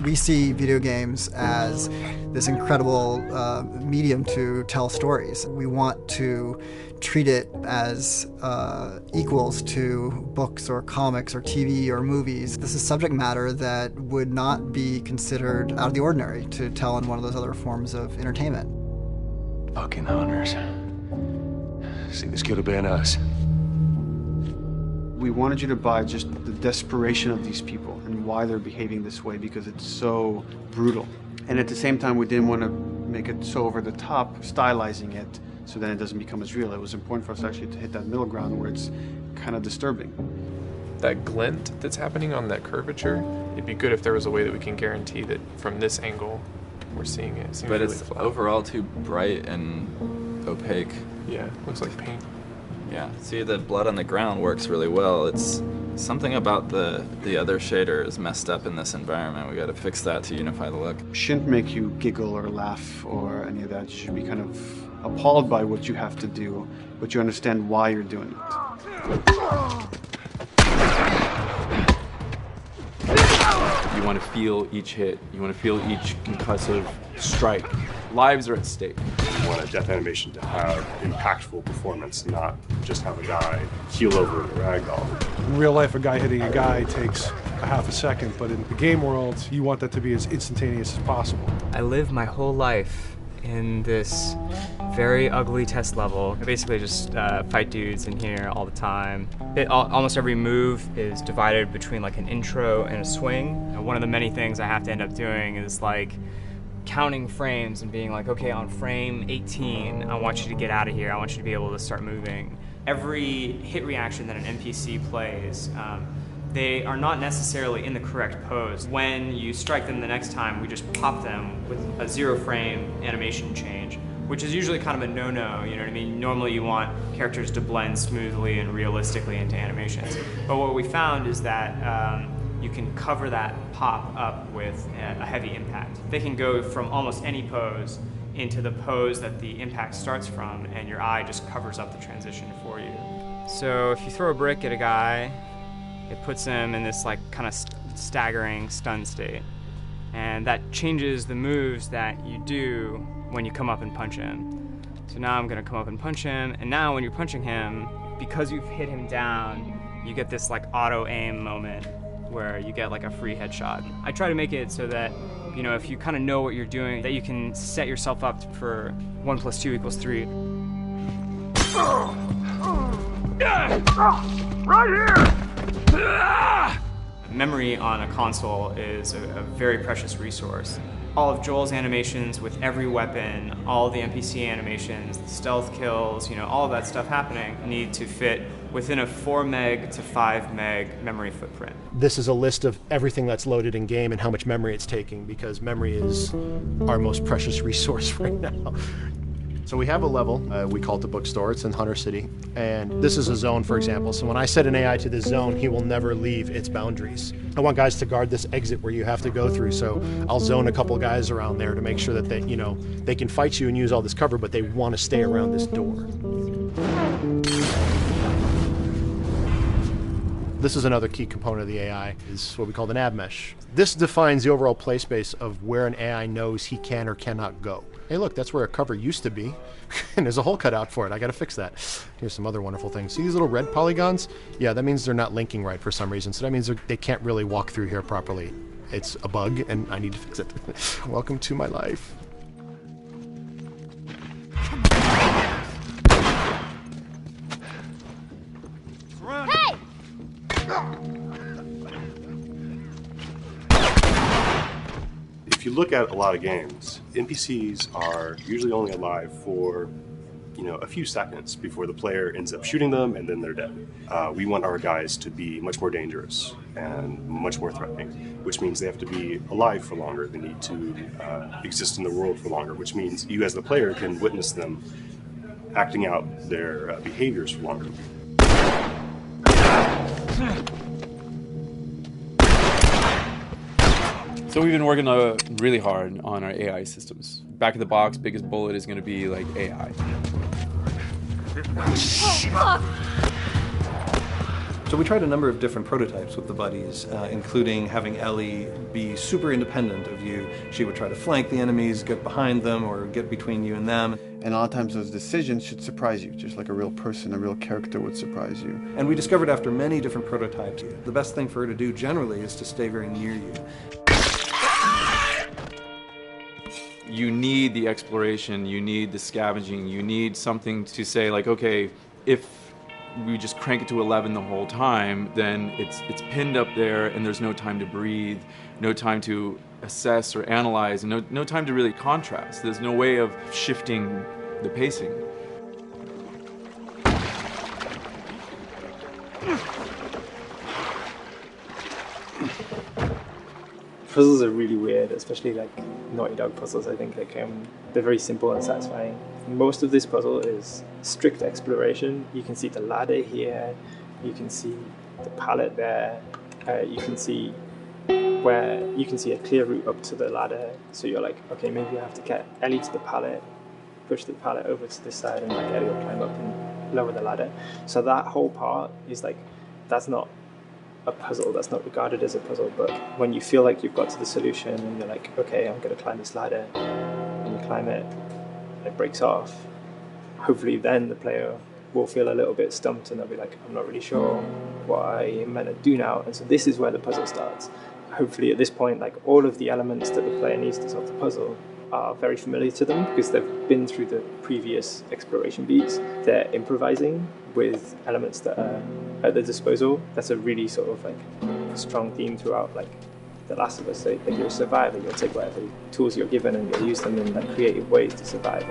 We see video games as this incredible medium to tell stories. We want to treat it as equals to books or comics or TV or movies. This is subject matter that would not be considered out of the ordinary to tell in one of those other forms of entertainment. Fucking hunters. See, this could have been us. We wanted you to buy just the desperation of these people and why they're behaving this way, because it's so brutal. And at the same time, we didn't want to make it so over the top, stylizing it, so then it doesn't become as real. It was important for us actually to hit that middle ground where it's kind of disturbing. That glint that's happening on that curvature, it'd be good if there was a way that we can guarantee that from this angle we're seeing it. But really it's flat. Overall too bright and opaque. Yeah, looks like paint. Yeah, see, the blood on the ground works really well. It's something about the other shader is messed up in this environment. We got to fix that to unify the look. Shouldn't make you giggle or laugh or any of that. You should be kind of appalled by what you have to do, but you understand why you're doing it. You want to feel each hit. You want to feel each concussive strike. Lives are at stake. You want a death animation to have impactful performance, not just have a guy keel over in a ragdoll. In real life, a guy hitting a guy takes a half a second, but in the game world, you want that to be as instantaneous as possible. I lived my whole life in this very ugly test level. I basically just fight dudes in here all the time. Almost every move is divided between like an intro and a swing. And one of the many things I have to end up doing is like counting frames and being like, okay, on frame 18, I want you to get out of here. I want you to be able to start moving. Every hit reaction that an NPC plays, they are not necessarily in the correct pose. When you strike them the next time, we just pop them with a 0 frame animation change, which is usually kind of a no-no, you know what I mean? Normally you want characters to blend smoothly and realistically into animations. But what we found is that you can cover that pop up with a heavy impact. They can go from almost any pose into the pose that the impact starts from, and your eye just covers up the transition for you. So if you throw a brick at a guy, it puts him in this like kind of staggering stun state. And that changes the moves that you do when you come up and punch him. So now I'm gonna come up and punch him, and now when you're punching him, because you've hit him down, you get this like auto aim moment where you get like a free headshot. I try to make it so that, you know, if you kind of know what you're doing, that you can set yourself up for 1 + 2 = 3. Right here! Memory on a console is a very precious resource. All of Joel's animations with every weapon, all the NPC animations, the stealth kills, you know, all of that stuff happening need to fit within a 4 meg to 5 meg memory footprint. This is a list of everything that's loaded in game and how much memory it's taking, because memory is our most precious resource right now. So we have a level, we call it the bookstore, it's in Hunter City, and this is a zone, for example. So when I set an AI to this zone, he will never leave its boundaries. I want guys to guard this exit where you have to go through, so I'll zone a couple guys around there to make sure that they, you know, they can fight you and use all this cover, but they want to stay around this door. This is another key component of the AI, is what we call the nav mesh. This defines the overall play space of where an AI knows he can or cannot go. Hey look, that's where a cover used to be, and there's a hole cut out for it. I gotta fix that. Here's some other wonderful things. See these little red polygons? Yeah, that means they're not linking right for some reason, so that means they can't really walk through here properly. It's a bug, and I need to fix it. Welcome to my life. Hey! If you look at a lot of games, NPCs are usually only alive for, you know, a few seconds before the player ends up shooting them and then they're dead. We want our guys to be much more dangerous and much more threatening, which means they have to be alive for longer. They need to exist in the world for longer, which means you as the player can witness them acting out their behaviors for longer. So we've been working really hard on our AI systems. Back of the box, biggest bullet is going to be like AI. So we tried a number of different prototypes with the buddies, including having Ellie be super independent of you. She would try to flank the enemies, get behind them, or get between you and them. And a lot of times those decisions should surprise you, just like a real person, a real character would surprise you. And we discovered after many different prototypes, the best thing for her to do generally is to stay very near you. You need the exploration, you need the scavenging, you need something to say like, okay, if we just crank it to 11 the whole time, then it's pinned up there and there's no time to breathe, no time to assess or analyze, and no time to really contrast. There's no way of shifting the pacing. Puzzles are really weird, especially like Naughty Dog puzzles. I think they're very simple and satisfying. Most of this puzzle is strict exploration. You can see the ladder here, you can see the pallet there, you can see a clear route up to the ladder. So you're like, okay, maybe you have to get Ellie to the pallet, push the pallet over to this side, and like Ellie will climb up and lower the ladder. So that whole part is like, that's not a puzzle, that's not regarded as a puzzle, but when you feel like you've got to the solution and you're like, okay, I'm going to climb this ladder, and you climb it, and it breaks off, hopefully then the player will feel a little bit stumped and they'll be like, I'm not really sure what I am meant to do now. And so this is where the puzzle starts. Hopefully at this point, like all of the elements that the player needs to solve the puzzle are very familiar to them because they've been through the previous exploration beats. They're improvising with elements that are at their disposal. That's a really sort of like strong theme throughout like The Last of Us. So, like you're a survivor, you'll take whatever tools you're given and you'll use them in like creative ways to survive.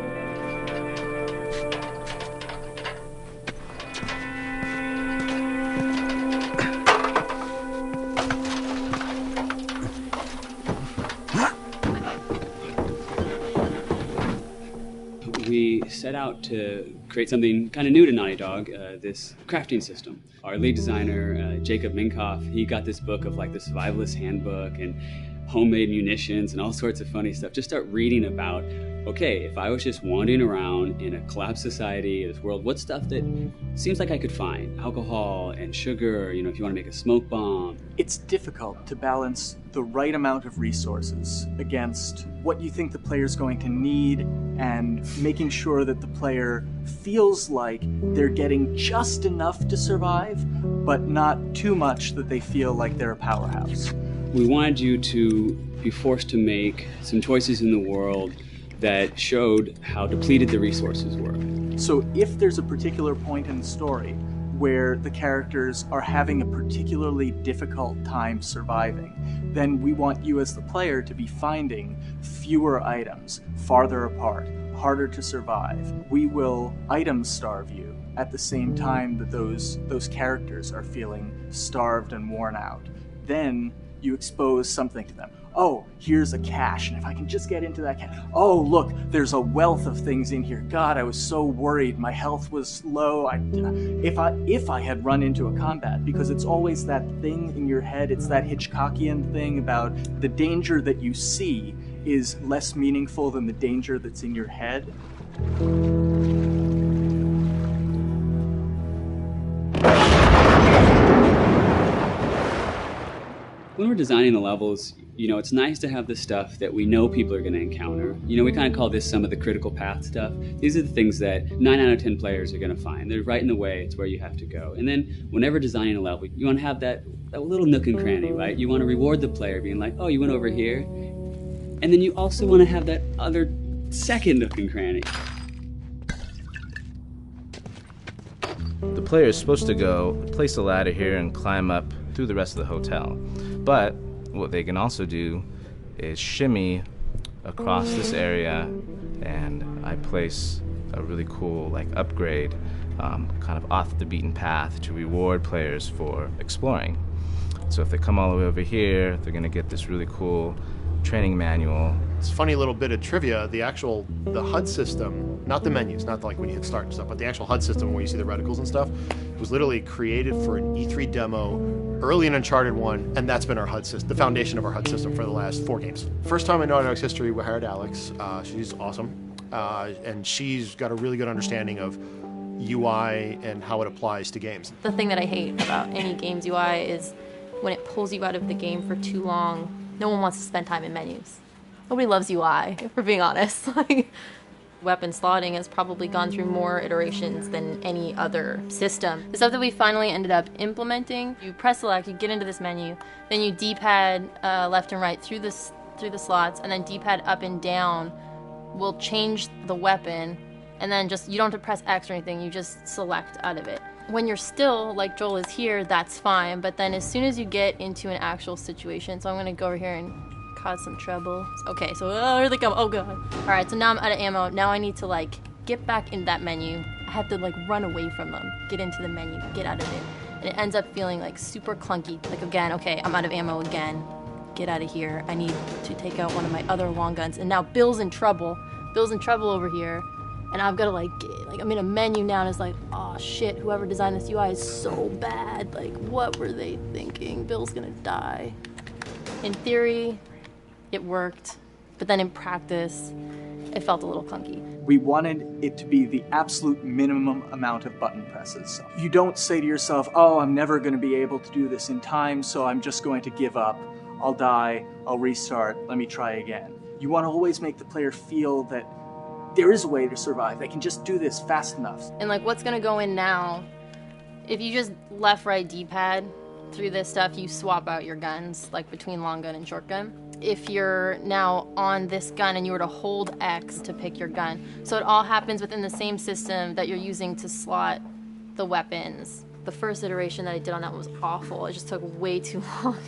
We set out to create something kind of new to Naughty Dog, this crafting system. Our lead designer, Jacob Minkoff, he got this book of like the survivalist handbook and homemade munitions and all sorts of funny stuff. Just start reading about, okay, if I was just wandering around in a collapsed society, this world, what stuff that seems like I could find? Alcohol and sugar, you know, if you want to make a smoke bomb. It's difficult to balance the right amount of resources against what you think the player's going to need and making sure that the player feels like they're getting just enough to survive, but not too much that they feel like they're a powerhouse. We wanted you to be forced to make some choices in the world that showed how depleted the resources were. So if there's a particular point in the story where the characters are having a particularly difficult time surviving, then we want you as the player to be finding fewer items, farther apart, harder to survive. We will item starve you at the same time that those characters are feeling starved and worn out. Then you expose something to them. Oh, here's a cache, and if I can just get into that cache. Oh, look, there's a wealth of things in here. God, I was so worried. My health was low. If I had run into a combat, because it's always that thing in your head, it's that Hitchcockian thing about the danger that you see is less meaningful than the danger that's in your head. When we're designing the levels, you know, it's nice to have the stuff that we know people are going to encounter. You know, we kind of call this some of the critical path stuff. These are the things that 9 out of 10 players are going to find. They're right in the way. It's where you have to go. And then whenever designing a level, you want to have that little nook and cranny, right? You want to reward the player being like, oh, you went over here. And then you also want to have that other second nook and cranny. The player is supposed to go place a ladder here and climb up through the rest of the hotel. But what they can also do is shimmy across this area, and I place a really cool like upgrade kind of off the beaten path to reward players for exploring. So if they come all the way over here, they're going to get this really cool training manual It's a funny little bit of trivia. The HUD system, not the menus, not like when you hit start and stuff, but the actual HUD system where you see the reticles and stuff, was literally created for an E3 demo early in Uncharted 1, and that's been our HUD system, the foundation of our HUD system for the last 4 games. First time in Naughty Dog's history, we hired Alex. She's awesome, and she's got a really good understanding of UI and how it applies to games. The thing that I hate about any game's UI is when it pulls you out of the game for too long. No one wants to spend time in menus. Nobody loves UI, if we're being honest. Like, weapon slotting has probably gone through more iterations than any other system. The stuff that we finally ended up implementing, you press select, you get into this menu, then you D-pad left and right through the slots, and then D-pad up and down will change the weapon, and then just, you don't have to press X or anything, you just select out of it. When you're still, like Joel is here, that's fine, but then as soon as you get into an actual situation, so I'm gonna go over here and cause some trouble. Okay, so here they come, oh god. All right, so now I'm out of ammo. Now I need to like get back in that menu. I have to like run away from them, get into the menu, get out of it. And it ends up feeling like super clunky. Like again, okay, I'm out of ammo again. Get out of here. I need to take out one of my other long guns. And now Bill's in trouble. Bill's in trouble over here. And I've got to like I'm in a menu now and it's like, oh shit, whoever designed this UI is so bad. Like, what were they thinking? Bill's gonna die. In theory, it worked, but then in practice, it felt a little clunky. We wanted it to be the absolute minimum amount of button presses. You don't say to yourself, oh, I'm never going to be able to do this in time, so I'm just going to give up. I'll die, I'll restart, let me try again. You want to always make the player feel that there is a way to survive. They can just do this fast enough. And like what's gonna go in now, if you just left, right, D-pad through this stuff, you swap out your guns, like between long gun and short gun. If you're now on this gun and you were to hold X to pick your gun. So it all happens within the same system that you're using to slot the weapons. The first iteration that I did on that was awful. It just took way too long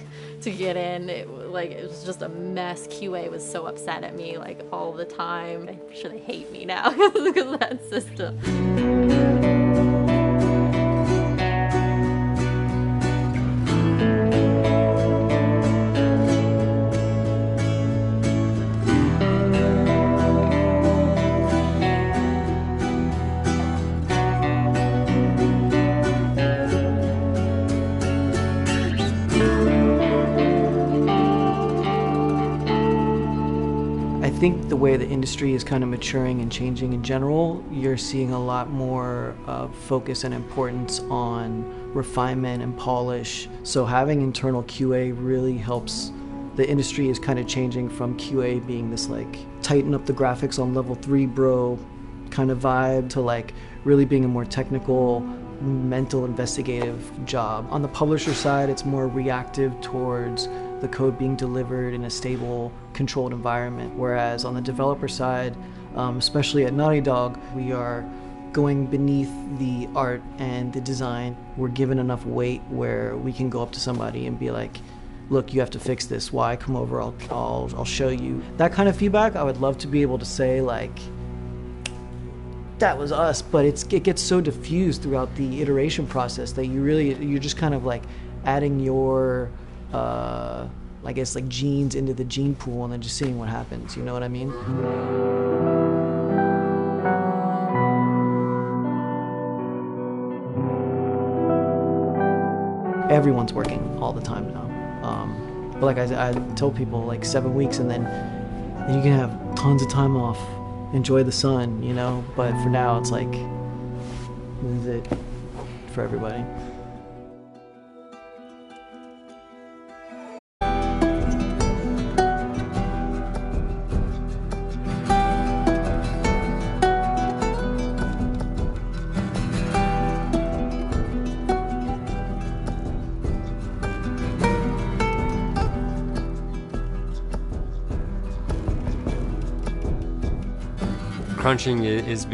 to get in. It was just a mess. QA was so upset at me like all the time. I'm sure they hate me now because of that system. I think the way the industry is kind of maturing and changing in general, you're seeing a lot more focus and importance on refinement and polish. So having internal QA really helps. The industry is kind of changing from QA being this like tighten up the graphics on level 3 bro kind of vibe to like really being a more technical, mental investigative job. On the publisher side, it's more reactive towards the code being delivered in a stable, controlled environment. Whereas on the developer side, especially at Naughty Dog, we are going beneath the art and the design. We're given enough weight where we can go up to somebody and be like, look, you have to fix this. Why? Come over, I'll show you. That kind of feedback, I would love to be able to say like, that was us, but it gets so diffused throughout the iteration process that you're just kind of like adding your I guess like genes into the gene pool and then just seeing what happens, you know what I mean? Everyone's working all the time now. But like I tell people, like 7 weeks and then you can have tons of time off, enjoy the sun, you know? But for now, it's like, this is it for everybody. Crunching is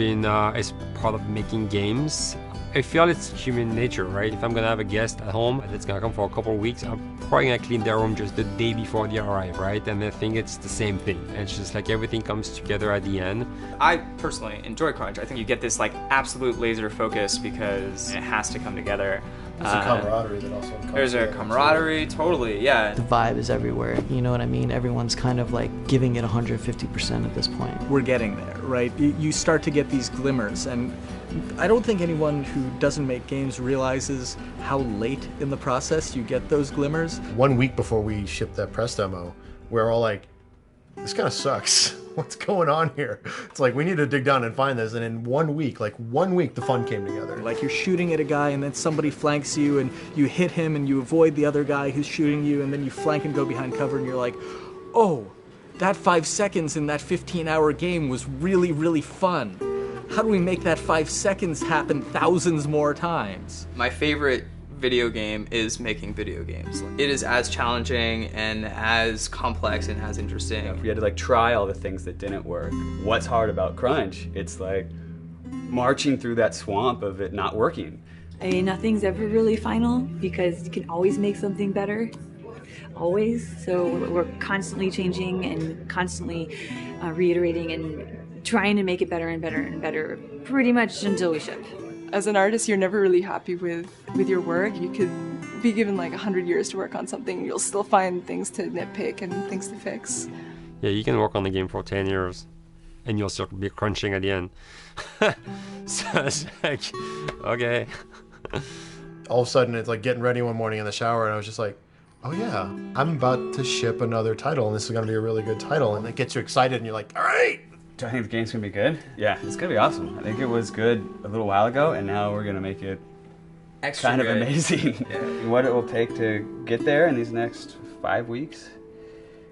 part of making games. I feel it's human nature, right? If I'm gonna have a guest at home that's gonna come for a couple of weeks, I'm probably gonna clean their room just the day before they arrive, right? And I think it's the same thing. It's just like everything comes together at the end. I personally enjoy Crunch. I think you get this like absolute laser focus because it has to come together. There's a camaraderie that also comes There's a together. camaraderie, totally, yeah. The vibe is everywhere, you know what I mean? Everyone's kind of like giving it 150% at this point. We're getting there, right? You start to get these glimmers, and I don't think anyone who doesn't make games realizes how late in the process you get those glimmers. 1 week before we shipped that press demo, we're all like, this kind of sucks. What's going on here? It's like, we need to dig down and find this. And in 1 week, the fun came together. Like you're shooting at a guy and then somebody flanks you and you hit him and you avoid the other guy who's shooting you and then you flank and go behind cover and you're like, oh, that 5 seconds in that 15-hour game was really, really fun. How do we make that 5 seconds happen thousands more times? My favorite video game is making video games. It is as challenging and as complex and as interesting. If we had to like try all the things that didn't work, what's hard about Crunch? It's like marching through that swamp of it not working. I mean, nothing's ever really final because you can always make something better. Always. So we're constantly changing and constantly reiterating and trying to make it better and better and better pretty much until we ship. As an artist, you're never really happy with your work. You could be given like 100 years to work on something, you'll still find things to nitpick and things to fix. Yeah, you can work on the game for 10 years and you'll still be crunching at the end. So it's like, okay. All of a sudden, it's like getting ready one morning in the shower, and I was just like, oh yeah, I'm about to ship another title, and this is going to be a really good title. And it gets you excited, and you're like, all right. Do I think the game's gonna be good? Yeah, it's gonna be awesome. I think it was good a little while ago, and now we're gonna make it extra kind of good. amazing. Yeah. What it will take to get there in these next 5 weeks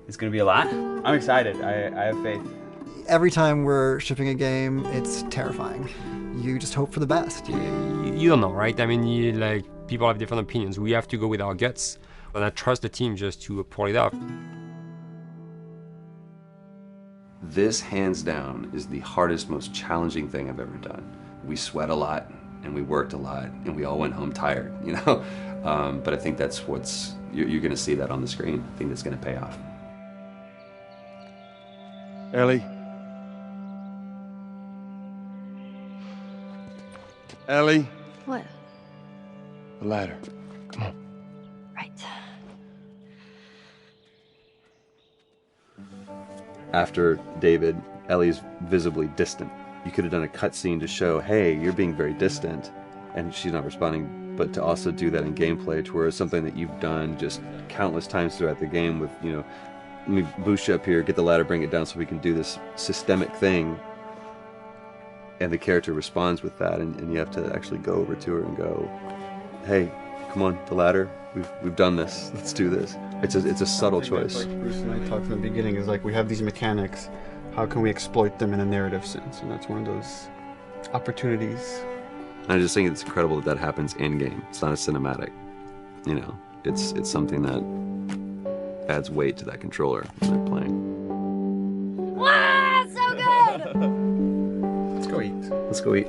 is gonna be a lot. I'm excited. I have faith. Every time we're shipping a game, it's terrifying. You just hope for the best. You don't know, right? I mean, people have different opinions. We have to go with our guts, and I trust the team just to pull it off. This, hands down, is the hardest, most challenging thing I've ever done. We sweat a lot, and we worked a lot, and we all went home tired, you know? But I think that's you're gonna see that on the screen. I think that's gonna pay off. Ellie? Ellie? What? The ladder. Come on. Right. After David, Ellie's visibly distant. You could have done a cutscene to show, hey, you're being very distant, and she's not responding, but to also do that in gameplay to where it's something that you've done just countless times throughout the game with, let me boost you up here, get the ladder, bring it down so we can do this systemic thing, and the character responds with that, and you have to actually go over to her and go, hey, come on, the ladder, we've done this, let's do this. It's a subtle choice. Like Bruce and I talked from the beginning, is like we have these mechanics, how can we exploit them in a narrative sense? And that's one of those opportunities. I just think it's incredible that happens in-game. It's not a cinematic. It's something that adds weight to that controller when they're playing. Wow, so good! Let's go eat. Let's go eat.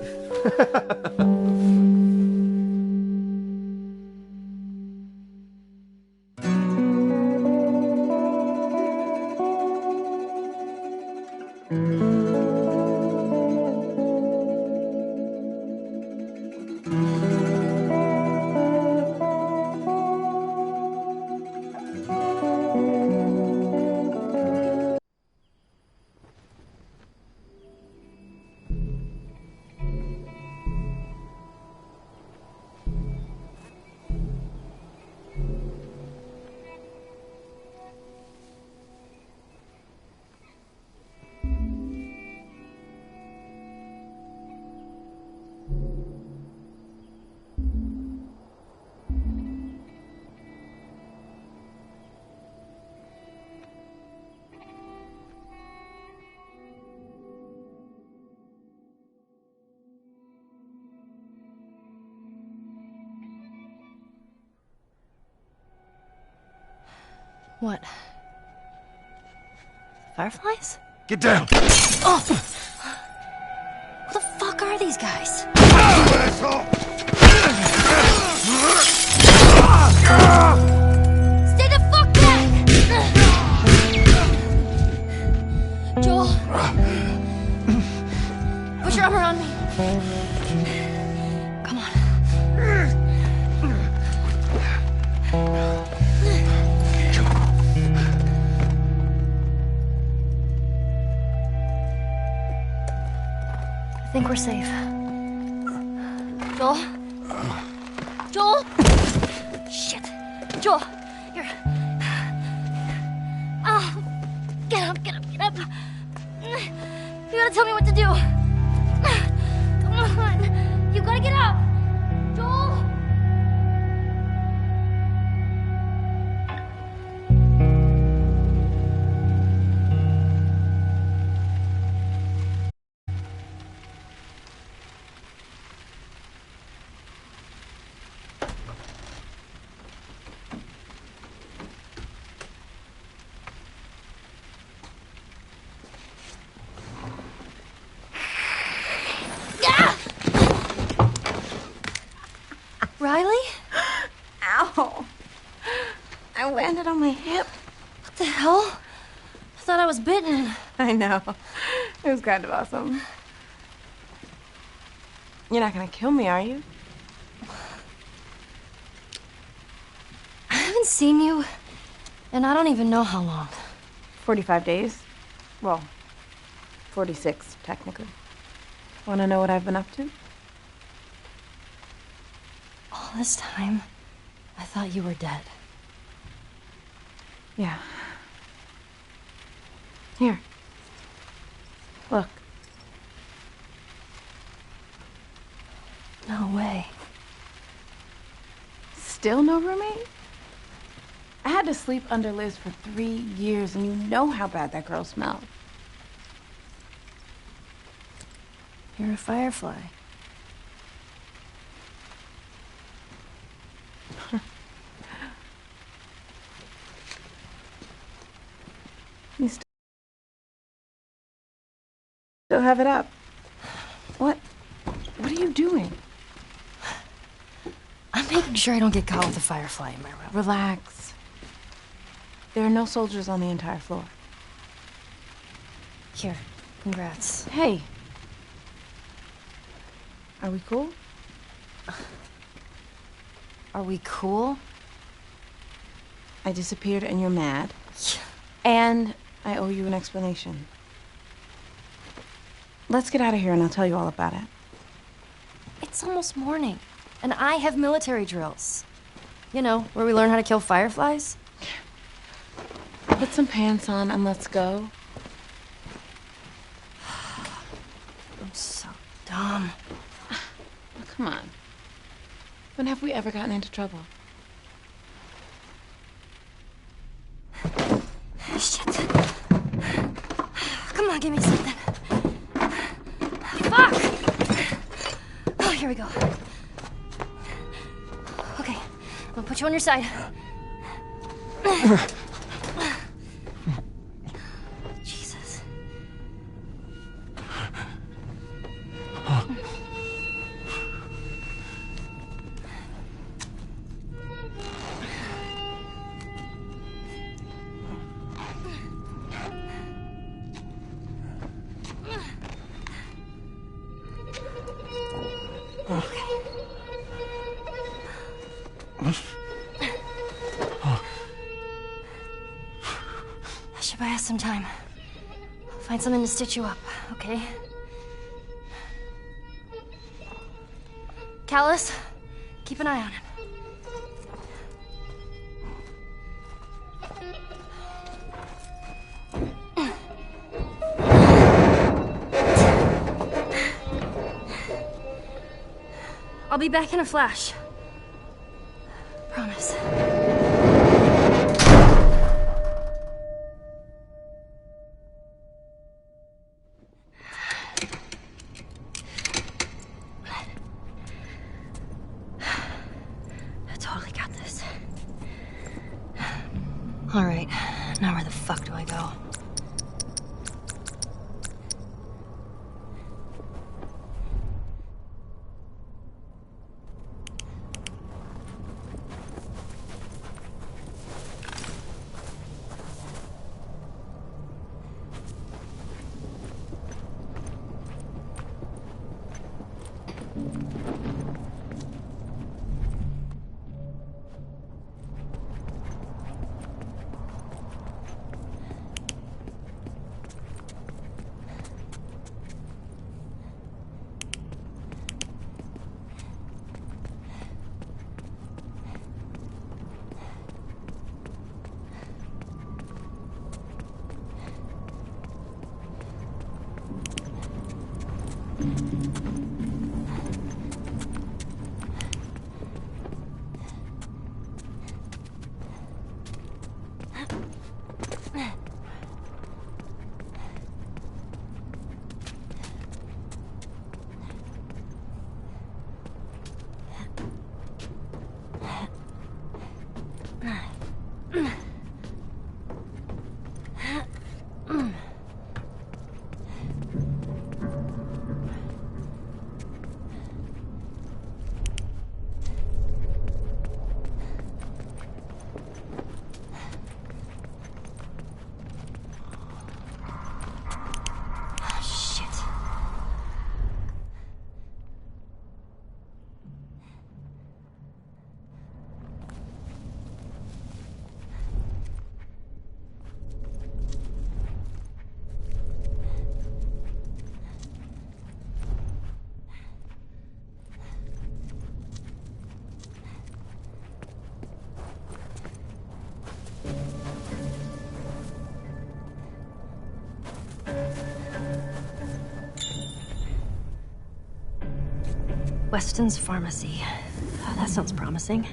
What? Fireflies? Get down! Oh! Who the fuck are these guys? Stay the fuck back! Joel. Put your arm around me. Come on. think we're safe. Joel? Joel? Shit. Joel, you're... Oh, get up, get up, get up. You gotta tell me what to do. Come on. You gotta get up. Joel? Riley? Ow. I landed on my hip. What the hell? I thought I was bitten. I know. It was kind of awesome. You're not gonna kill me, are you? I haven't seen you, and I don't even know how long. 45 days. Well, 46, technically. Wanna know what I've been up to? All this time, I thought you were dead. Yeah. Here. Look. No way. Still no roommate? I had to sleep under Liz for 3 years, and you know how bad that girl smelled. You're a firefly. You still have it up. What are you doing? I'm making sure I don't get caught with a firefly in my room. Relax. There are no soldiers on the entire floor. Here, congrats. Hey. Are we cool? Are we cool? I disappeared and you're mad. And I owe you an explanation. Let's get out of here and I'll tell you all about it. It's almost morning, and I have military drills. You know, where we learn how to kill fireflies. Put some pants on and let's go. I'm so dumb. Oh, come on. When have we ever gotten into trouble? Shit. Come on, give me something. Fuck! Oh, here we go. Okay, I'll put you on your side. Jesus. I should buy us some time. I'll find something to stitch you up, okay? Callus, keep an eye on him. I'll be back in a flash. Promise. I totally got this. All right, now where the fuck do I go? Weston's Pharmacy. Oh, that sounds promising.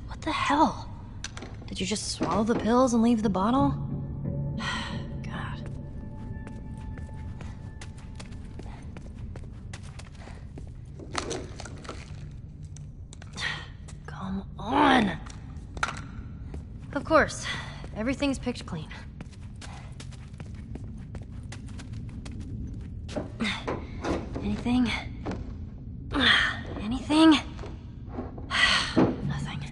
What the hell? Did you just swallow the pills and leave the bottle? God. Come on! Of course. Everything's picked clean. Anything? Anything? Nothing.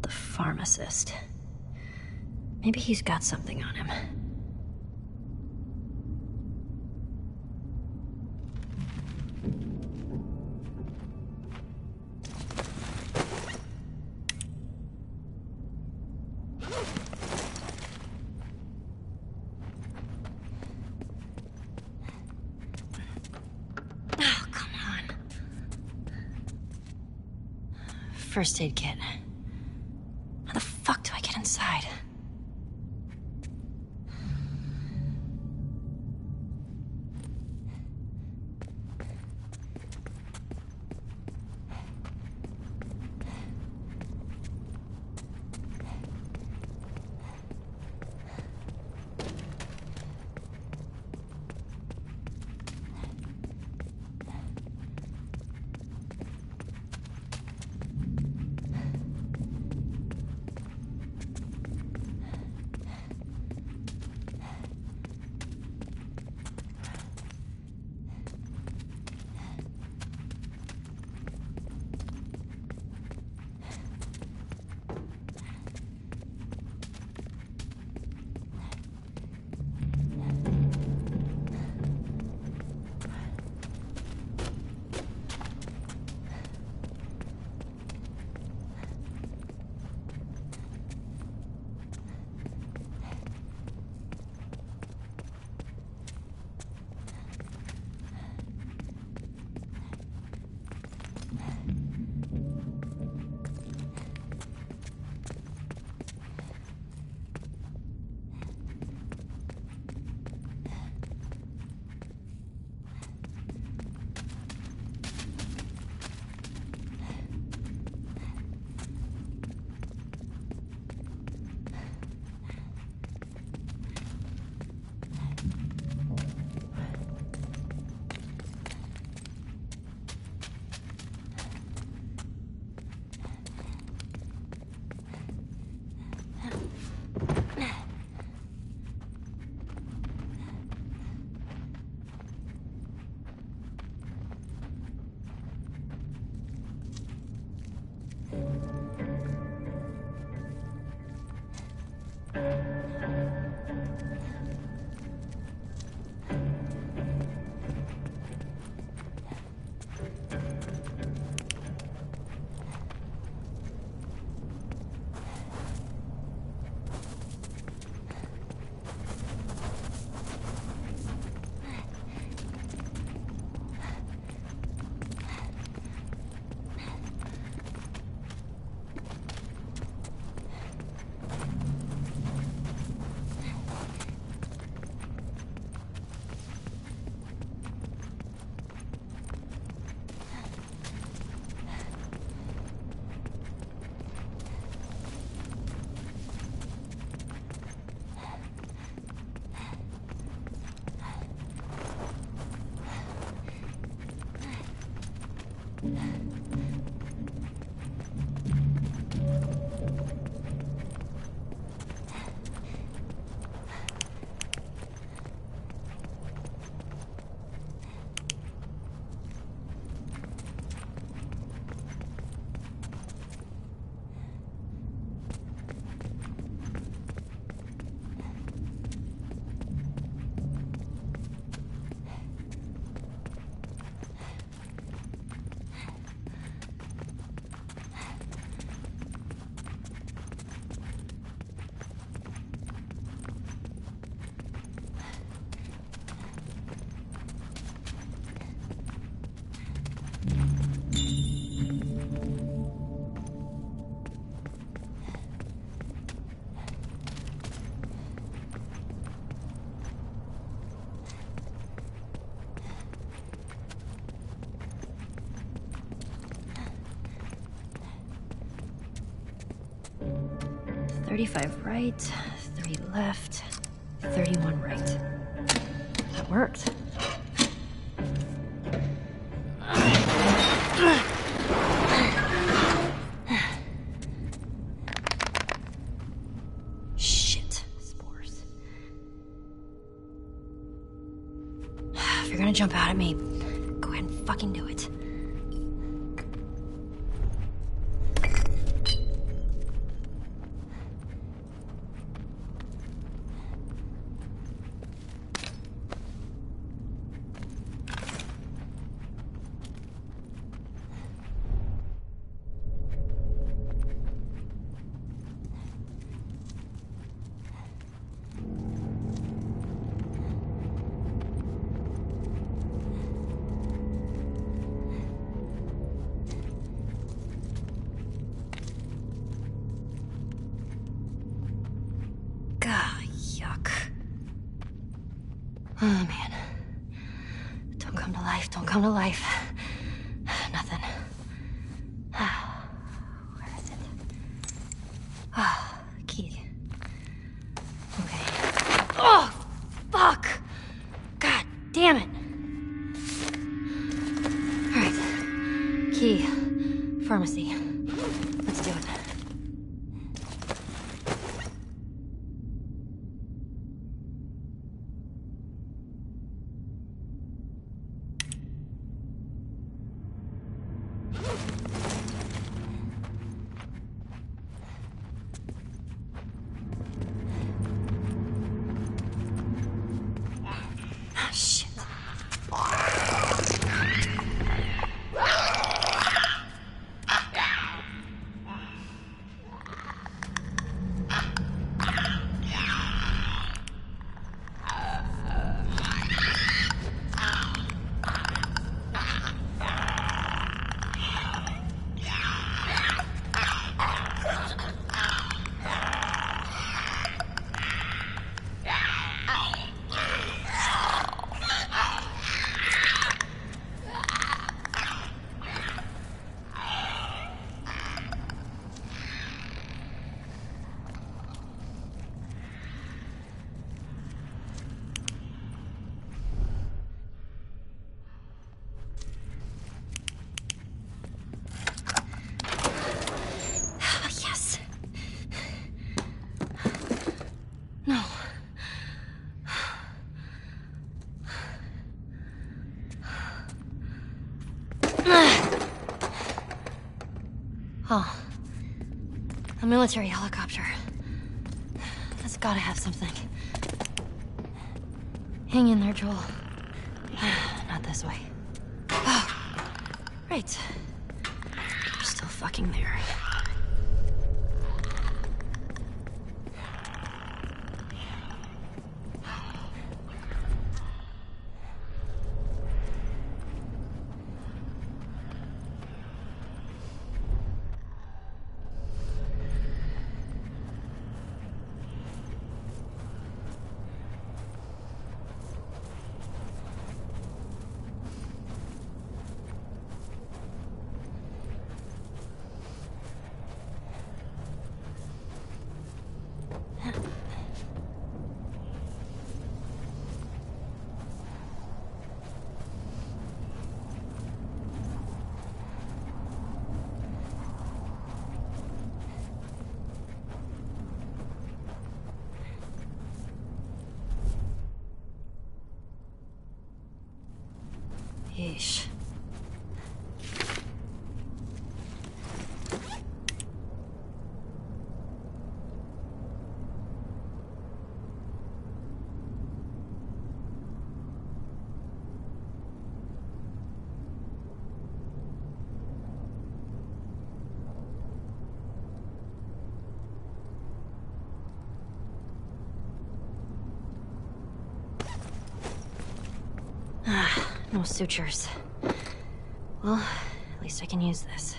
Pharmacist. Maybe he's got something on him. Oh, come on. First aid kit. How the fuck do I get inside? 35 right, 3 left, 31 right. That worked. Shit, spores. If you're gonna jump out at me, go ahead and fucking do it. Oh man. Don't come to life, don't come to life. Nothing. Where is it? Ah, key. Okay. Oh, fuck! God damn it! Alright. Key. Pharmacy. Let's do it. Oh. A military helicopter. That's gotta have something. Hang in there, Joel. Not this way. Oh. Right. You're still fucking there. Yeesh. No sutures. Well, at least I can use this.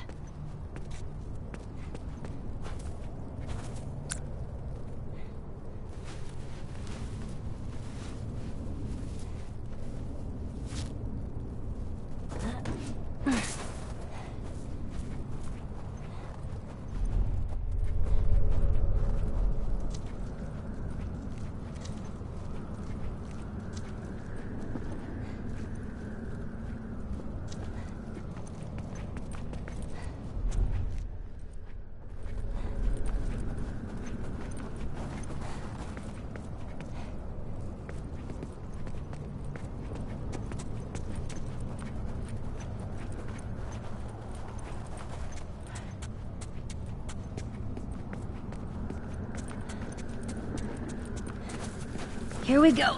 Here we go.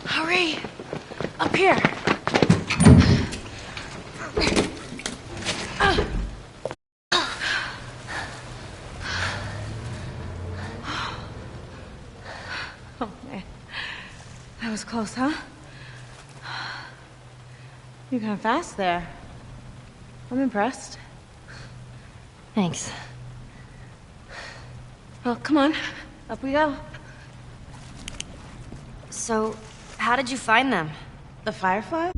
Hurry! Up here! Oh, man. That was close, huh? You're kind of fast there. I'm impressed. Thanks. Well, come on. Up we go. So, how did you find them? The Firefly?